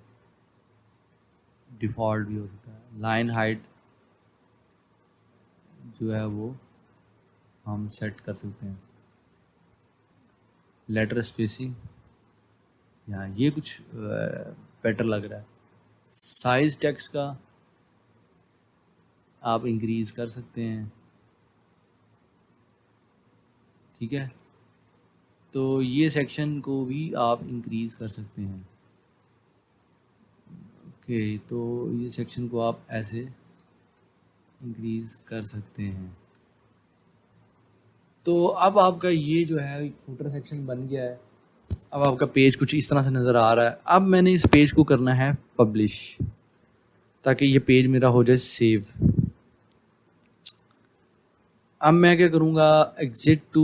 डिफ़ॉल्ट भी हो सकता है, लाइन हाइट जो है वो हम सेट कर सकते हैं, लेटर स्पेसिंग, यहाँ ये कुछ बेटर लग रहा है। साइज़ टेक्स्ट का आप इंक्रीज़ कर सकते हैं, ठीक है। तो ये सेक्शन को भी आप इंक्रीज़ कर सकते हैं। ओके, तो ये सेक्शन को आप ऐसे इंक्रीज़ कर सकते हैं। तो अब आपका ये जो है एक फुटर सेक्शन बन गया है। अब आपका पेज कुछ इस तरह से नज़र आ रहा है। अब मैंने इस पेज को करना है पब्लिश, ताकि ये पेज मेरा हो जाए सेव। अब मैं क्या करूँगा, एग्जिट टू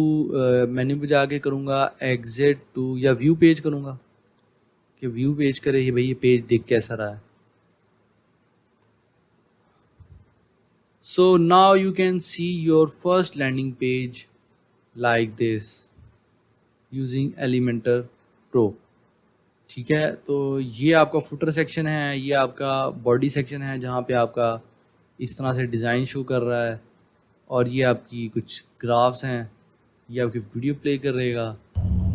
मेन्यू पे जाके करूँगा एग्जिट टू, या व्यू पेज करूँगा कि व्यू पेज करे ये भाई ये पेज देख कैसा रहा है। So now you can see your first landing page like this using Elementor Pro, ठीक है। तो ये आपका फुटर सेक्शन है, ये आपका बॉडी सेक्शन है जहाँ पे आपका इस तरह से डिज़ाइन शो कर रहा है, और ये आपकी कुछ ग्राफ्स हैं, ये आपकी वीडियो प्ले कर रहेगा,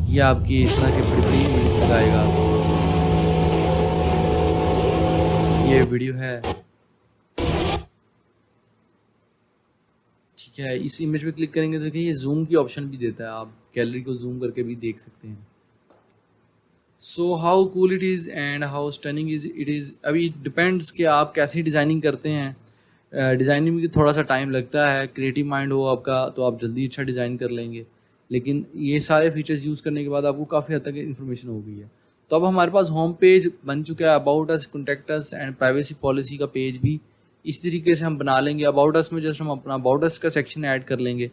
ये आपकी इस तरह के बड़ी बड़ी इमेज लगाएगा। ये वीडियो है, ठीक है। इस इमेज पे क्लिक करेंगे तो देखिए ये जूम की ऑप्शन भी देता है, आप गैलरी को जूम करके भी देख सकते हैं। So how cool it is and how stunning is it is. अभी डिपेंड्स कि आप कैसी डिज़ाइनिंग करते हैं। डिज़ाइनिंग में थोड़ा सा टाइम लगता है, क्रिएटिव माइंड हो आपका तो आप जल्दी अच्छा डिज़ाइन कर लेंगे, लेकिन ये सारे फीचर्स यूज़ करने के बाद आपको काफ़ी हद तक इन्फॉर्मेशन हो गई है। तो अब हमारे पास होम पेज बन चुका है, about us, contact us and privacy policy का पेज भी इस तरीके से हम बना लेंगे। अबाउट अस में जस्ट हम अपना अबाउट अस का सेक्शन ऐड कर लेंगे,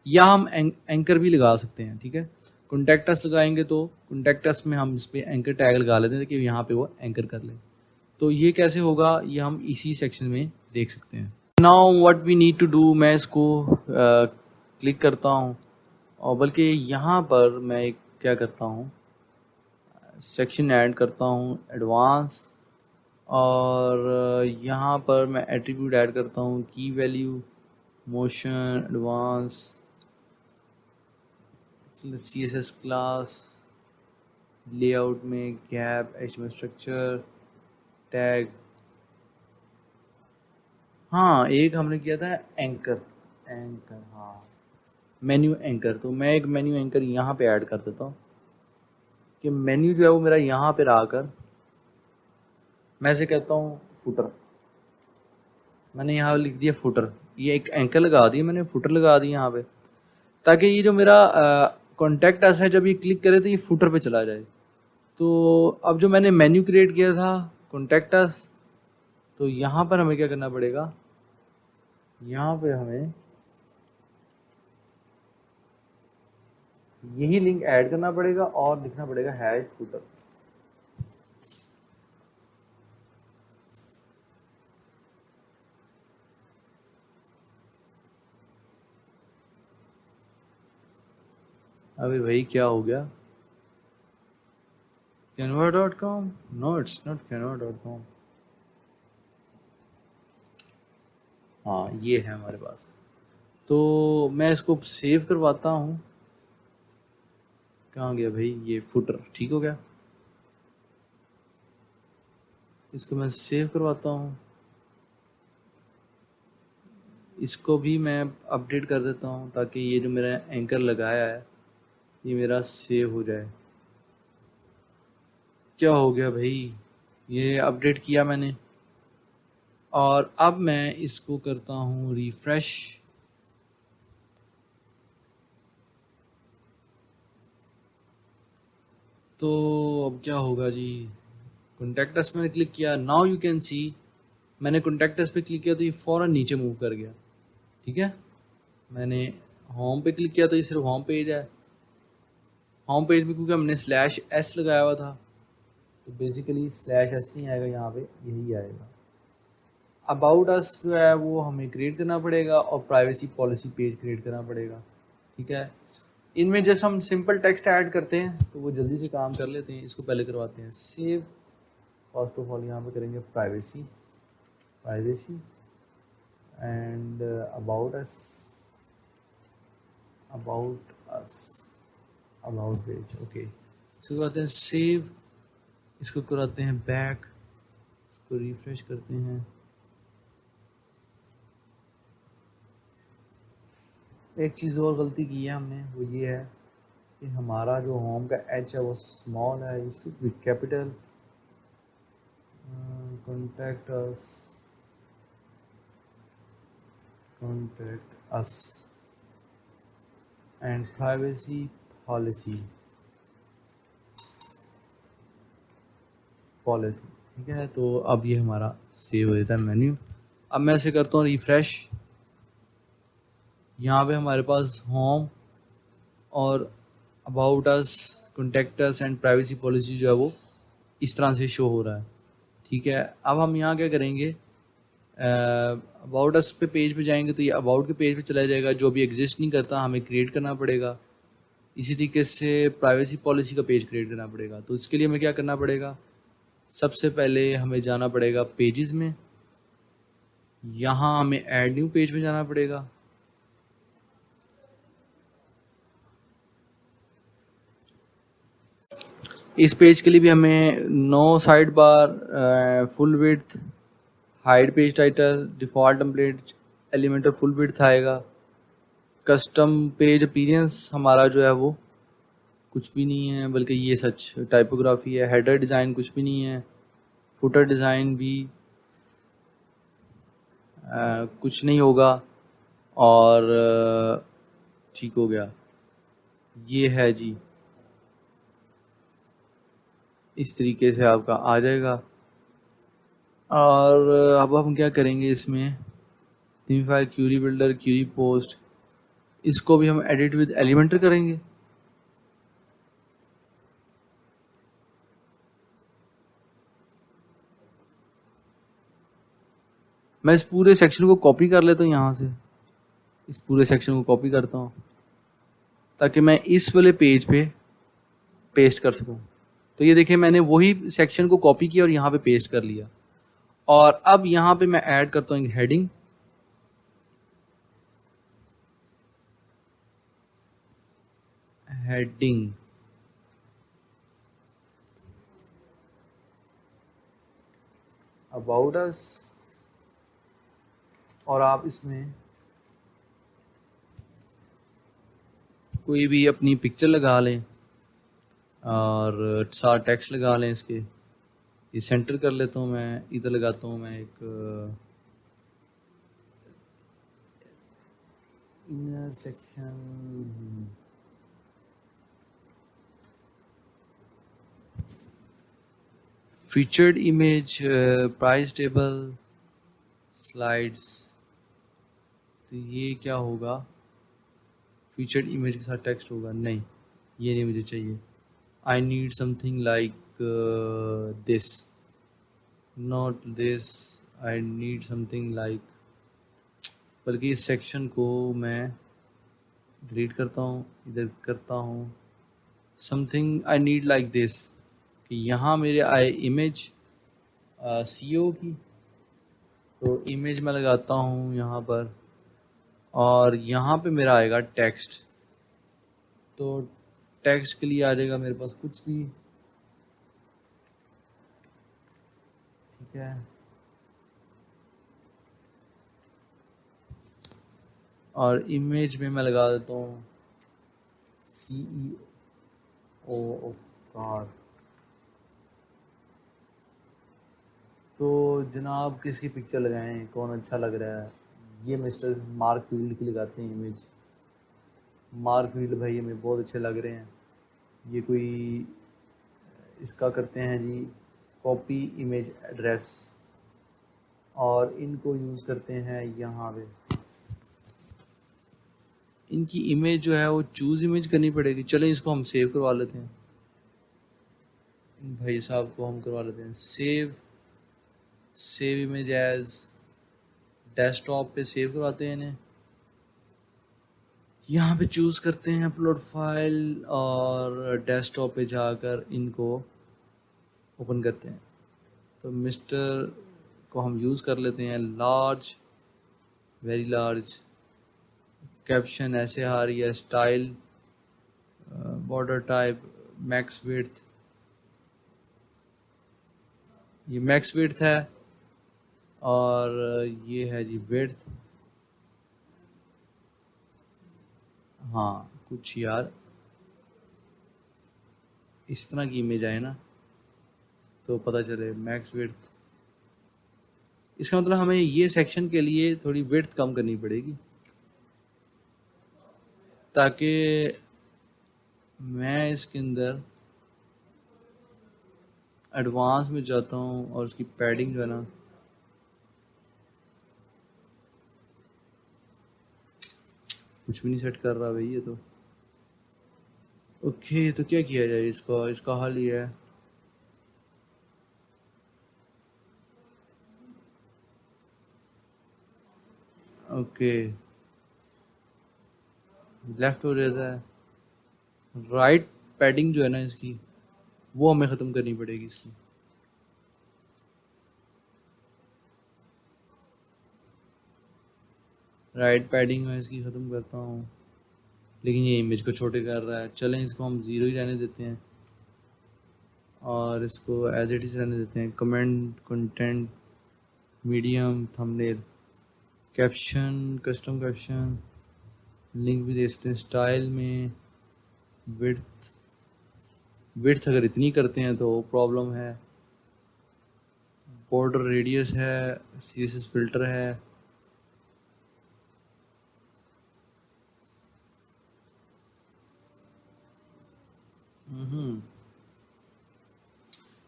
या हम एंकर भी लगा सकते हैं, ठीक है। कॉन्टैक्ट अस लगाएंगे तो कॉन्टैक्ट अस में हम इस पर एंकर टैग लगा लेते हैं कि यहाँ पे वो एंकर कर ले। तो ये कैसे होगा ये हम इसी सेक्शन में देख सकते हैं। Now what we need to do, मैं इसको क्लिक करता हूँ, और बल्कि यहाँ पर मैं एक क्या करता हूँ, सेक्शन ऐड करता हूँ एडवांस, और यहाँ पर मैं एट्रीब्यूट ऐड करता हूँ की value, motion, advance, CSS class, layout में गैप, HTML स्ट्रक्चर, टैग। हाँ, एक हमने किया था एंकर, हाँ, मेन्यू एंकर। तो मैं एक मेन्यू एंकर यहाँ पे ऐड कर देता हूँ कि मेन्यू जो है वो मेरा यहाँ पे रहा कर, मैं इसे कहता हूँ फुटर। मैंने यहाँ लिख दिया फुटर, ये एक एंकर लगा दी मैंने, फुटर लगा दी यहाँ पे, ताकि ये जो मेरा कॉन्टैक्ट अस है जब ये क्लिक करे तो ये फुटर पे चला जाए। तो अब जो मैंने मेन्यू क्रिएट किया था कॉन्टैक्ट अस, तो यहाँ पर हमें क्या करना पड़ेगा, यहाँ पे हमें यही लिंक ऐड करना पड़ेगा और लिखना पड़ेगा हैश फुटर। अबे भाई क्या हो गया? canva.com? No, it's not canva.com. हाँ ये है हमारे पास। तो मैं इसको सेव करवाता हूँ। कहाँ गया भाई ये फुटर? ठीक हो गया। इसको मैं सेव करवाता हूँ। इसको भी मैं अपडेट कर देता हूँ ताकि ये जो मेरा एंकर लगाया है ये मेरा सेव हो जाए। क्या हो गया भाई? ये अपडेट किया मैंने और अब मैं इसको करता हूँ रिफ्रेश। तो अब क्या होगा जी? कॉन्टैक्ट अस मैंने क्लिक किया। नाउ यू कैन सी मैंने कॉन्टैक्ट अस पे क्लिक किया तो ये फ़ौरन नीचे मूव कर गया। ठीक है, मैंने होम पे क्लिक किया तो ये सिर्फ होम पेज है। होम पेज में क्योंकि हमने /s लगाया हुआ था तो बेसिकली /s नहीं आएगा, यहाँ पे यही आएगा। अबाउट अस जो है वो हमें क्रिएट करना पड़ेगा और प्राइवेसी पॉलिसी पेज क्रिएट करना पड़ेगा। ठीक है, इनमें जस्ट हम सिंपल टेक्स्ट ऐड करते हैं तो वो जल्दी से काम कर लेते हैं। इसको पहले करवाते हैं सेव। फर्स्ट ऑफ ऑल यहाँ पे करेंगे privacy and about page. Okay, इसको करते हैं सेव। इसको कराते हैं बैक। इसको रिफ्रेश करते हैं। एक चीज़ और गलती की है हमने, वो ये है कि हमारा जो होम का एच है वो स्मॉल है, it should be capital. contact us and privacy policy। ठीक है, तो अब ये हमारा सेव हो जाता है मेन्यू। अब मैं इसे करता हूँ रिफ्रेश। यहाँ पे हमारे पास होम और about us, contact us and privacy policy जो है वो इस तरह से शो हो रहा है। ठीक है, अब हम यहाँ क्या करेंगे? अबाउट अस पे पेज पे जाएंगे तो ये अबाउट के पेज पे चला जाएगा, जो अभी एग्जिस्ट नहीं करता, हमें क्रिएट करना पड़ेगा। इसी तरीके से प्राइवेसी पॉलिसी का पेज क्रिएट करना पड़ेगा। तो इसके लिए हमें क्या करना पड़ेगा? सबसे पहले हमें जाना पड़ेगा पेजेस में। यहाँ हमें ऐड न्यू पेज में जाना पड़ेगा। इस पेज के लिए भी हमें no side bar, full width, hide page title, default template, Elementor full width आएगा। कस्टम पेज अपीयरेंस हमारा जो है वो कुछ भी नहीं है, बल्कि ये सच टाइपोग्राफी है। हेडर डिज़ाइन कुछ भी नहीं है। फुटर डिज़ाइन भी कुछ नहीं होगा। और ठीक हो गया, ये है जी, इस तरीके से आपका आ जाएगा। और अब हम क्या करेंगे इसमें? Theme file, query builder, query post, इसको भी हम एडिट विद एलिमेंटर करेंगे। मैं इस पूरे सेक्शन को कॉपी कर लेता हूँ, यहाँ से इस पूरे सेक्शन को कॉपी करता हूँ ताकि मैं इस वाले पेज पे पेस्ट कर सकूँ। तो ये देखिए, मैंने वही सेक्शन को कॉपी किया और यहाँ पे पेस्ट कर लिया। और अब यहाँ पे मैं ऐड करता हूँ हेडिंग। अबाउट अस, और आप इसमें कोई भी अपनी पिक्चर लगा लें और सारा टेक्स्ट लगा लें। इसके ये सेंटर कर लेता हूँ मैं, इधर लगाता हूँ मैं एक section. Featured image, price table, slides. तो ये क्या होगा? फीचर्ड इमेज के साथ टेक्स्ट होगा? नहीं, ये नहीं मुझे चाहिए। I need something like this, not this. I need something like, बल्कि इस सेक्शन को मैं डिलीट करता हूँ, इधर करता हूँ something I need like this, कि यहाँ मेरे आए इमेज CEO की, तो इमेज मैं लगाता हूँ यहाँ पर, और यहाँ पे मेरा आएगा टेक्स्ट। तो टेक्स्ट के लिए आ जाएगा मेरे पास कुछ भी, ठीक है। और इमेज में मैं लगा देता हूँ CEO ऑफ कार। तो जनाब किसकी पिक्चर लगाएं, कौन अच्छा लग रहा है? ये मिस्टर मार्क फील्ड की लगाते हैं इमेज। मार्क फील्ड भाई हमें बहुत अच्छे लग रहे हैं। ये कोई इसका करते हैं जी कॉपी इमेज एड्रेस, और इनको यूज़ करते हैं यहाँ पे। इनकी इमेज जो है वो चूज़ इमेज करनी पड़ेगी। चलें इसको हम सेव करवा लेते हैं, इन भाई साहब को हम करवा लेते हैं सेव इमेज एज, डेस्कटॉप पे सेव करवाते हैं इन्हें। यहाँ पे चूज़ करते हैं अपलोड फाइल, और डेस्कटॉप पे जाकर इनको ओपन करते हैं। तो मिस्टर को हम यूज़ कर लेते हैं लार्ज, वेरी लार्ज, कैप्शन ऐसे आ रही है, style, border type, max width, ये मैक्स विड्थ है, और ये है जी विड्थ। हाँ कुछ यार इस तरह की इमेज आए ना तो पता चले मैक्स विड्थ। इसका मतलब हमें ये सेक्शन के लिए थोड़ी विड्थ कम करनी पड़ेगी, ताकि मैं इसके अंदर एडवांस में जाता हूँ और उसकी पैडिंग जो है ना, कुछ भी नहीं सेट कर रहा भाई ये तो। ओके तो क्या किया जाए इसका हल ये है, ओके लेफ्ट हो जाता है, राइट पैडिंग जो है ना इसकी वो हमें ख़त्म करनी पड़ेगी इसकी। राइट पैडिंग मैं इसकी ख़त्म करता हूँ, लेकिन ये इमेज को छोटे कर रहा है। चलें इसको हम ज़ीरो ही रहने देते हैं, और इसको एज इट इज़ रहने देते हैं। Comment, content, medium, thumbnail, caption, custom caption, link भी दे सकते हैं। स्टाइल में विड्थ, विड्थ अगर इतनी करते हैं तो प्रॉब्लम है। बॉर्डर रेडियस है, CSS फिल्टर है,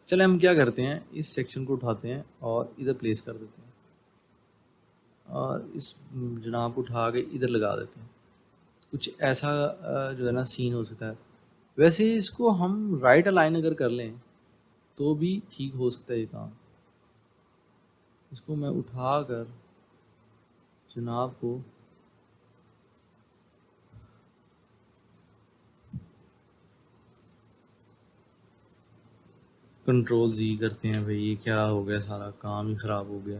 चले हम क्या करते हैं, इस सेक्शन को उठाते हैं और इधर प्लेस कर देते हैं, और इस जनाब को उठा के इधर लगा देते हैं। कुछ ऐसा जो है ना सीन हो सकता है। वैसे इसको हम राइट अलाइन अगर कर लें तो भी ठीक हो सकता है ये काम। इसको मैं उठा कर जनाब को Ctrl+Z करते हैं। भाई ये क्या हो गया, सारा काम ही ख़राब हो गया।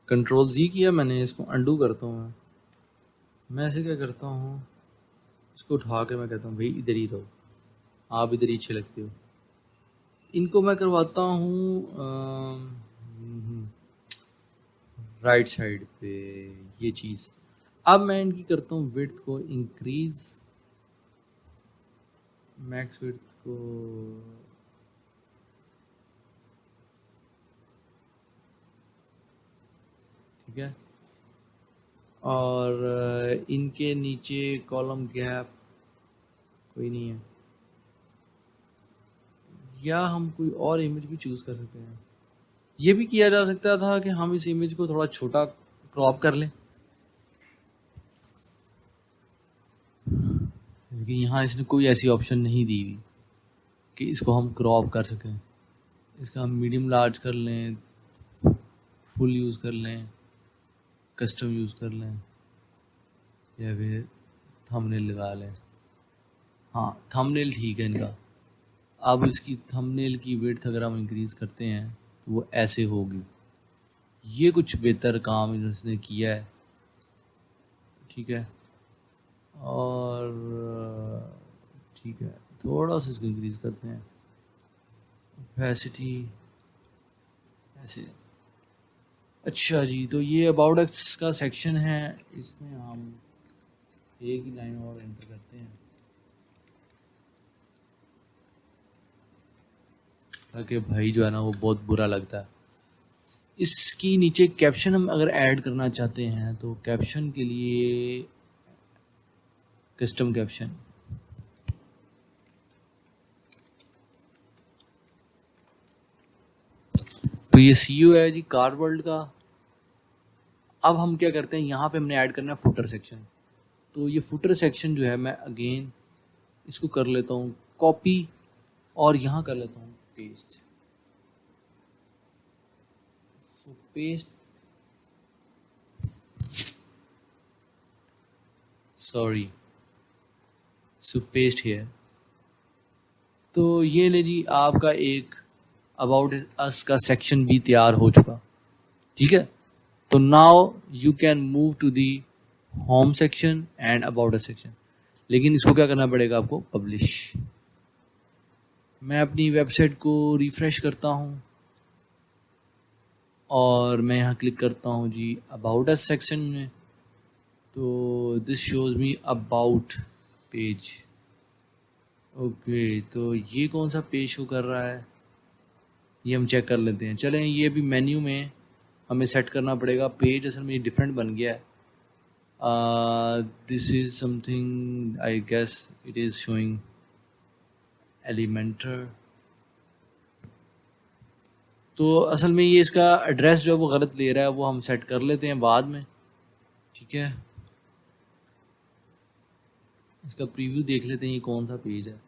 Ctrl+Z किया मैंने, इसको अंडू करता हूँ मैं ऐसे क्या करता हूँ, इसको उठा के मैं कहता हूँ भाई इधर ही रहो, आप इधर ही अच्छे लगते हो। इनको मैं करवाता हूँ राइट साइड पे ये चीज़। अब मैं इनकी करता हूँ विड्थ को इंक्रीज, मैक्स विड्थ को ठीक है, और इनके नीचे कॉलम गैप कोई नहीं है, या हम कोई और इमेज भी चूज़ कर सकते हैं। ये भी किया जा सकता था कि हम इस इमेज को थोड़ा छोटा क्रॉप कर लें, लेकिन यहाँ इसने कोई ऐसी ऑप्शन नहीं दी हुई कि इसको हम क्रॉप कर सकें। इसका हम मीडियम लार्ज कर लें, फुल यूज़ कर लें, कस्टम यूज़ कर लें, या फिर थंबनेल लगा लें। हाँ, थंबनेल ठीक है इनका। अब इसकी थंबनेल की विड्थ अगर हम इंक्रीज़ करते हैं तो वो ऐसे होगी। ये कुछ बेहतर काम इन्होंने किया है, ठीक है। और ठीक है, थोड़ा सा इसको इंक्रीज़ करते हैं, ओपेसिटी ऐसे। अच्छा जी, तो ये अबाउट अस का सेक्शन है। इसमें हम एक ही लाइन और एंटर करते हैं ताकि भाई जो है ना वो बहुत बुरा लगता है। इसकी नीचे कैप्शन हम अगर ऐड करना चाहते हैं तो कैप्शन के लिए कस्टम कैप्शन, तो ये सीईओ है जी कार वर्ल्ड का। अब हम क्या करते हैं, यहाँ पे हमने ऐड करना है फुटर सेक्शन। तो ये फुटर सेक्शन जो है मैं अगेन इसको कर लेता हूँ कॉपी और यहाँ कर लेता हूँ paste. So paste, sorry, so paste here. तो ये ले जी आपका एक अबाउट अस का सेक्शन भी तैयार हो चुका, ठीक है। तो now you can move to the home section and about us section. लेकिन इसको क्या करना पड़ेगा आपको, पब्लिश। मैं अपनी वेबसाइट को रिफ्रेश करता हूँ और मैं यहाँ क्लिक करता हूँ जी अबाउट अस सेक्शन में। तो this shows me about page. Okay, तो ये कौन सा पेज शो कर रहा है ये हम चेक कर लेते हैं। चलें, ये भी मेन्यू में हमें सेट करना पड़ेगा। पेज असल में डिफरेंट बन गया है। This is something, I guess it is showing Elementor. तो असल में ये इसका एड्रेस जो है वो गलत ले रहा है, वो हम सेट कर लेते हैं बाद में, ठीक है। इसका प्रीव्यू देख लेते हैं ये कौन सा पेज है।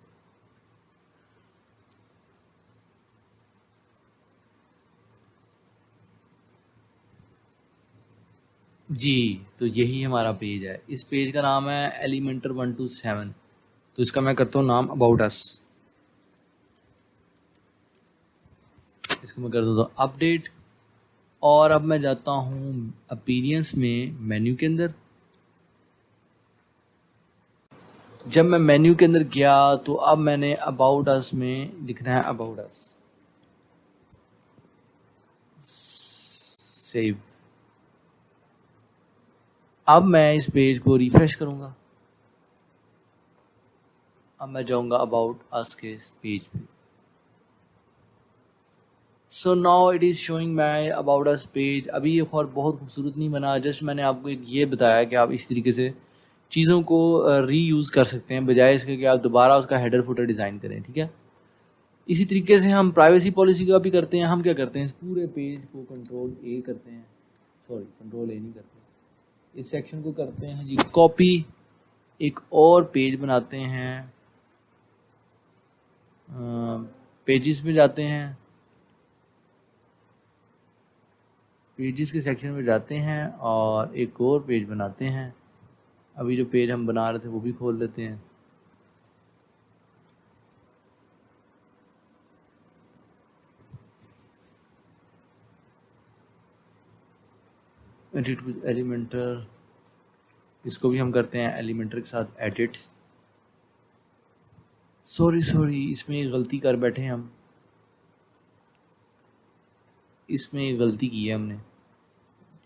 जी, तो यही हमारा पेज है। इस पेज का नाम है एलिमेंटर 127। तो इसका मैं करता हूँ नाम अबाउट अस। इसको मैं कर देता हूँ अपडेट। और अब मैं जाता हूँ अपीयरेंस में मेन्यू के अंदर। जब मैं मेन्यू के अंदर गया तो अब मैंने अबाउट अस में लिखना है अबाउट अस, सेव। अब मैं इस पेज को रिफ्रेश करूंगा। अब मैं जाऊंगा अबाउट अस के इस पेज पे। So now it is showing my about us page. अभी ये और बहुत खूबसूरत नहीं बना, जस्ट मैंने आपको एक ये बताया कि आप इस तरीके से चीज़ों को रीयूज़ कर सकते हैं बजाय इसके कि आप दोबारा उसका हेडर फुटर डिज़ाइन करें, ठीक है। इसी तरीके से हम प्राइवेसी पॉलिसी का भी करते हैं। हम क्या करते हैं, इस पूरे पेज को कंट्रोल ए करते हैं, सॉरी कंट्रोल ए नहीं करते, इस सेक्शन को करते हैं जी कॉपी, एक और पेज बनाते हैं, पेजेस में जाते हैं, पेजेस के सेक्शन में जाते हैं और एक और पेज बनाते हैं। अभी जो पेज हम बना रहे थे वो भी खोल लेते हैं। एडिट विद एलिमेंटर, इसको भी हम करते हैं एलिमेंटर के साथ एडिट। सॉरी इसमें एक गलती कर बैठे हैं हम, इसमें एक गलती की है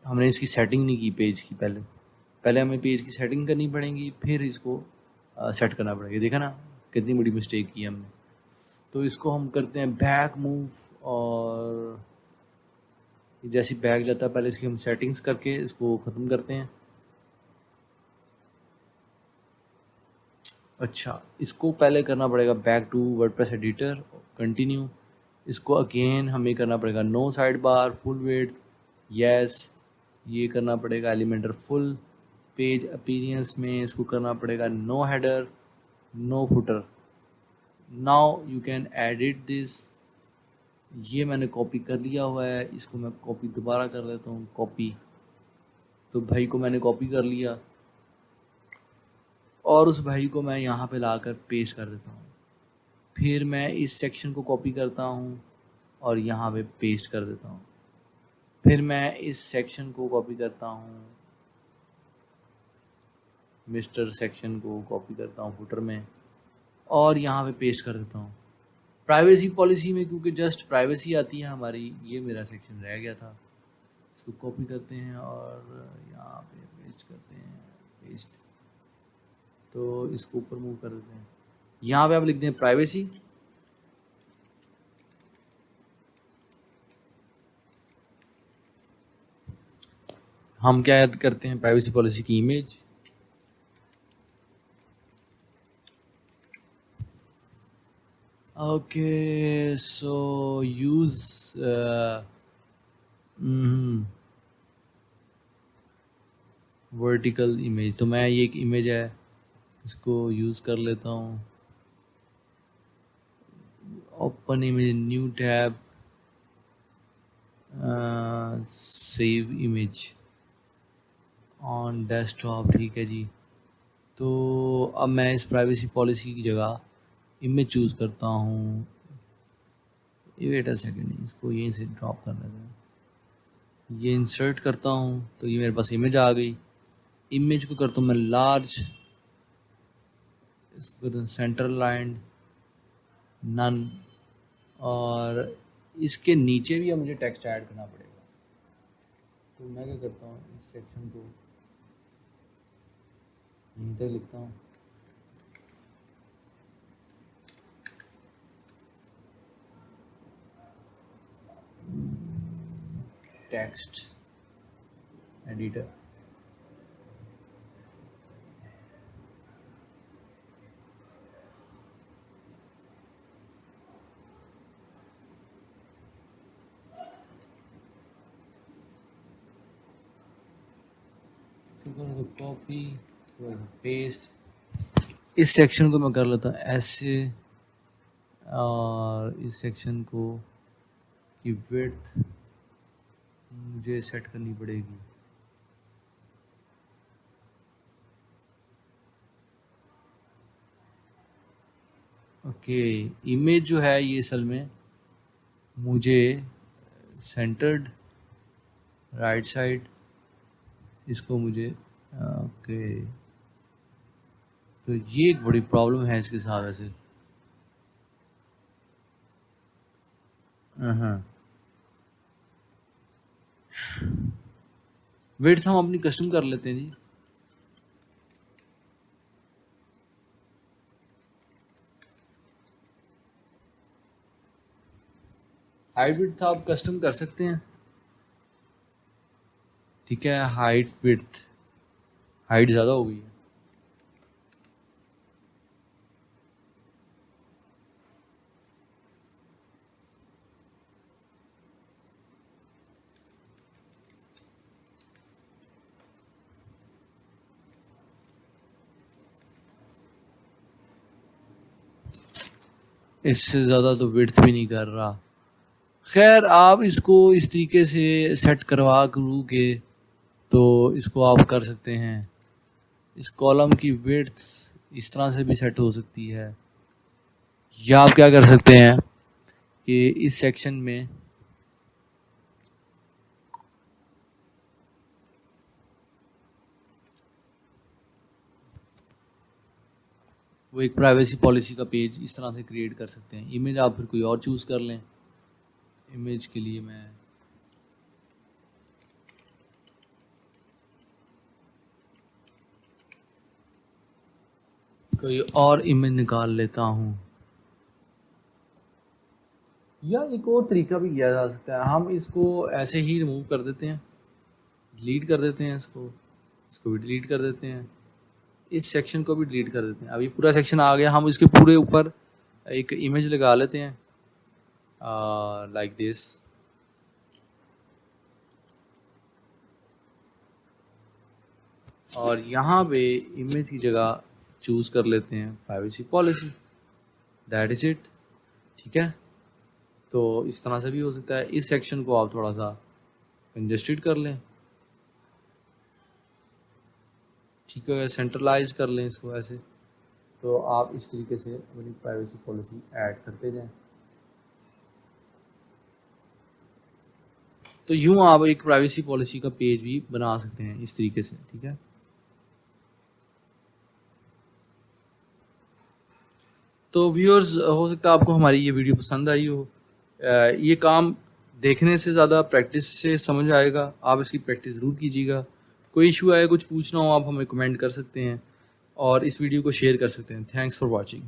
हमने इसकी सेटिंग नहीं की पेज की। पहले हमें पेज की सेटिंग करनी पड़ेगी, फिर इसको सेट करना पड़ेगा। देखा ना कितनी बड़ी मिस्टेक की हमने। तो इसको हम करते हैं बैक मूव, और जैसे बैक जाता है पहले इसकी हम सेटिंग्स करके इसको ख़त्म करते हैं। अच्छा, इसको पहले करना पड़ेगा back to WordPress editor, continue. इसको अगेन हमें करना पड़ेगा no side bar, full width, yes. ये करना पड़ेगा एलिमेंटर फुल। पेज अपीयरेंस में इसको करना पड़ेगा no header, no footer. Now you can edit this. ये मैंने कॉपी कर लिया हुआ है, इसको मैं कॉपी दोबारा कर लेता हूँ, कॉपी। तो भाई को मैंने कॉपी कर लिया और उस भाई को मैं यहाँ पे लाकर पेस्ट कर देता हूँ। फिर मैं इस सेक्शन को कॉपी करता हूँ और यहाँ पे पेस्ट कर देता हूँ। फिर मैं इस सेक्शन को कॉपी करता हूँ, मिस्टर सेक्शन को कॉपी करता हूँ फुटर में और यहाँ पे पेस्ट कर देता हूँ। प्राइवेसी पॉलिसी में क्योंकि जस्ट प्राइवेसी आती है हमारी, ये मेरा सेक्शन रह गया था, इसको कॉपी करते हैं और यहाँ पे पेस्ट करते हैं, पेस्ट। तो इसको ऊपर मूव कर देते हैं। यहाँ पे आप लिखते हैं प्राइवेसी। हम क्या ऐड करते हैं प्राइवेसी पॉलिसी की image. Okay so use vertical image. तो मैं ये एक इमेज है, इसको यूज़ कर लेता हूँ। Open image, new tab, save image on desktop. ठीक है जी। तो अब मैं इस प्राइवेसी पॉलिसी की जगह इमेज चूज़ करता हूँ। वेट अ सेकेंड, इसको यहीं से ड्रॉप कर लेते हैं। ये इंसर्ट करता हूँ तो ये मेरे पास इमेज आ गई। इमेज को करता हूँ मैं लार्ज, इसको करता हूँ सेंटर लाइन, नन, और इसके नीचे भी अब मुझे टेक्स्ट ऐड करना पड़ेगा। तो मैं क्या करता हूँ, इस सेक्शन को यहीं तक लिखता हूँ। Text editor. Copy paste. इस सेक्शन को मैं कर लेता हूँ ऐसे, और इस सेक्शन को की विड्थ मुझे सेट करनी पड़ेगी। ओके, इमेज जो है ये असल में मुझे सेंटर्ड राइट साइड, इसको मुझे ओके। तो ये एक बड़ी प्रॉब्लम है इसके साथ वैसे। हाँ, विड्थ हम अपनी कस्टम कर लेते हैं जी। हाइट विड्थ आप कस्टम कर सकते हैं। ठीक है, हाइट विड्थ, हाइट ज़्यादा हो गई है। इससे ज़्यादा तो विड्थ भी नहीं कर रहा। खैर, आप इसको इस तरीके से सेट करवा करू के तो इसको आप कर सकते हैं। इस कॉलम की विड्थ इस तरह से भी सेट हो सकती है, या आप क्या कर सकते हैं कि इस सेक्शन में वो एक प्राइवेसी पॉलिसी का पेज इस तरह से क्रिएट कर सकते हैं। इमेज आप फिर कोई और चूज़ कर लें। इमेज के लिए मैं कोई और इमेज निकाल लेता हूँ, या एक और तरीका भी किया जा सकता है। हम इसको ऐसे ही रिमूव कर देते हैं, डिलीट कर देते हैं, इसको भी डिलीट कर देते हैं, इस सेक्शन को भी डिलीट कर देते हैं। अब ये पूरा सेक्शन आ गया। हम इसके पूरे ऊपर एक इमेज लगा लेते हैं लाइक दिस। और यहाँ पे इमेज की जगह चूज़ कर लेते हैं privacy policy, that is it. ठीक है, तो इस तरह से भी हो सकता है। इस सेक्शन को आप थोड़ा सा कंजेस्टेड कर लें, ठीक है, सेंट्रलाइज कर लें इसको ऐसे, तो आप इस तरीके से अपनी प्राइवेसी पॉलिसी ऐड करते जाएं। तो यूं आप एक प्राइवेसी पॉलिसी का पेज भी बना सकते हैं इस तरीके से। ठीक है, तो व्यूअर्स, हो सकता है आपको हमारी ये वीडियो पसंद आई हो। ये काम देखने से ज़्यादा प्रैक्टिस से समझ आएगा, आप इसकी प्रैक्टिस ज़रूर कीजिएगा। कोई इशू आए, कुछ पूछना हो, आप हमें कमेंट कर सकते हैं और इस वीडियो को शेयर कर सकते हैं। Thanks for watching.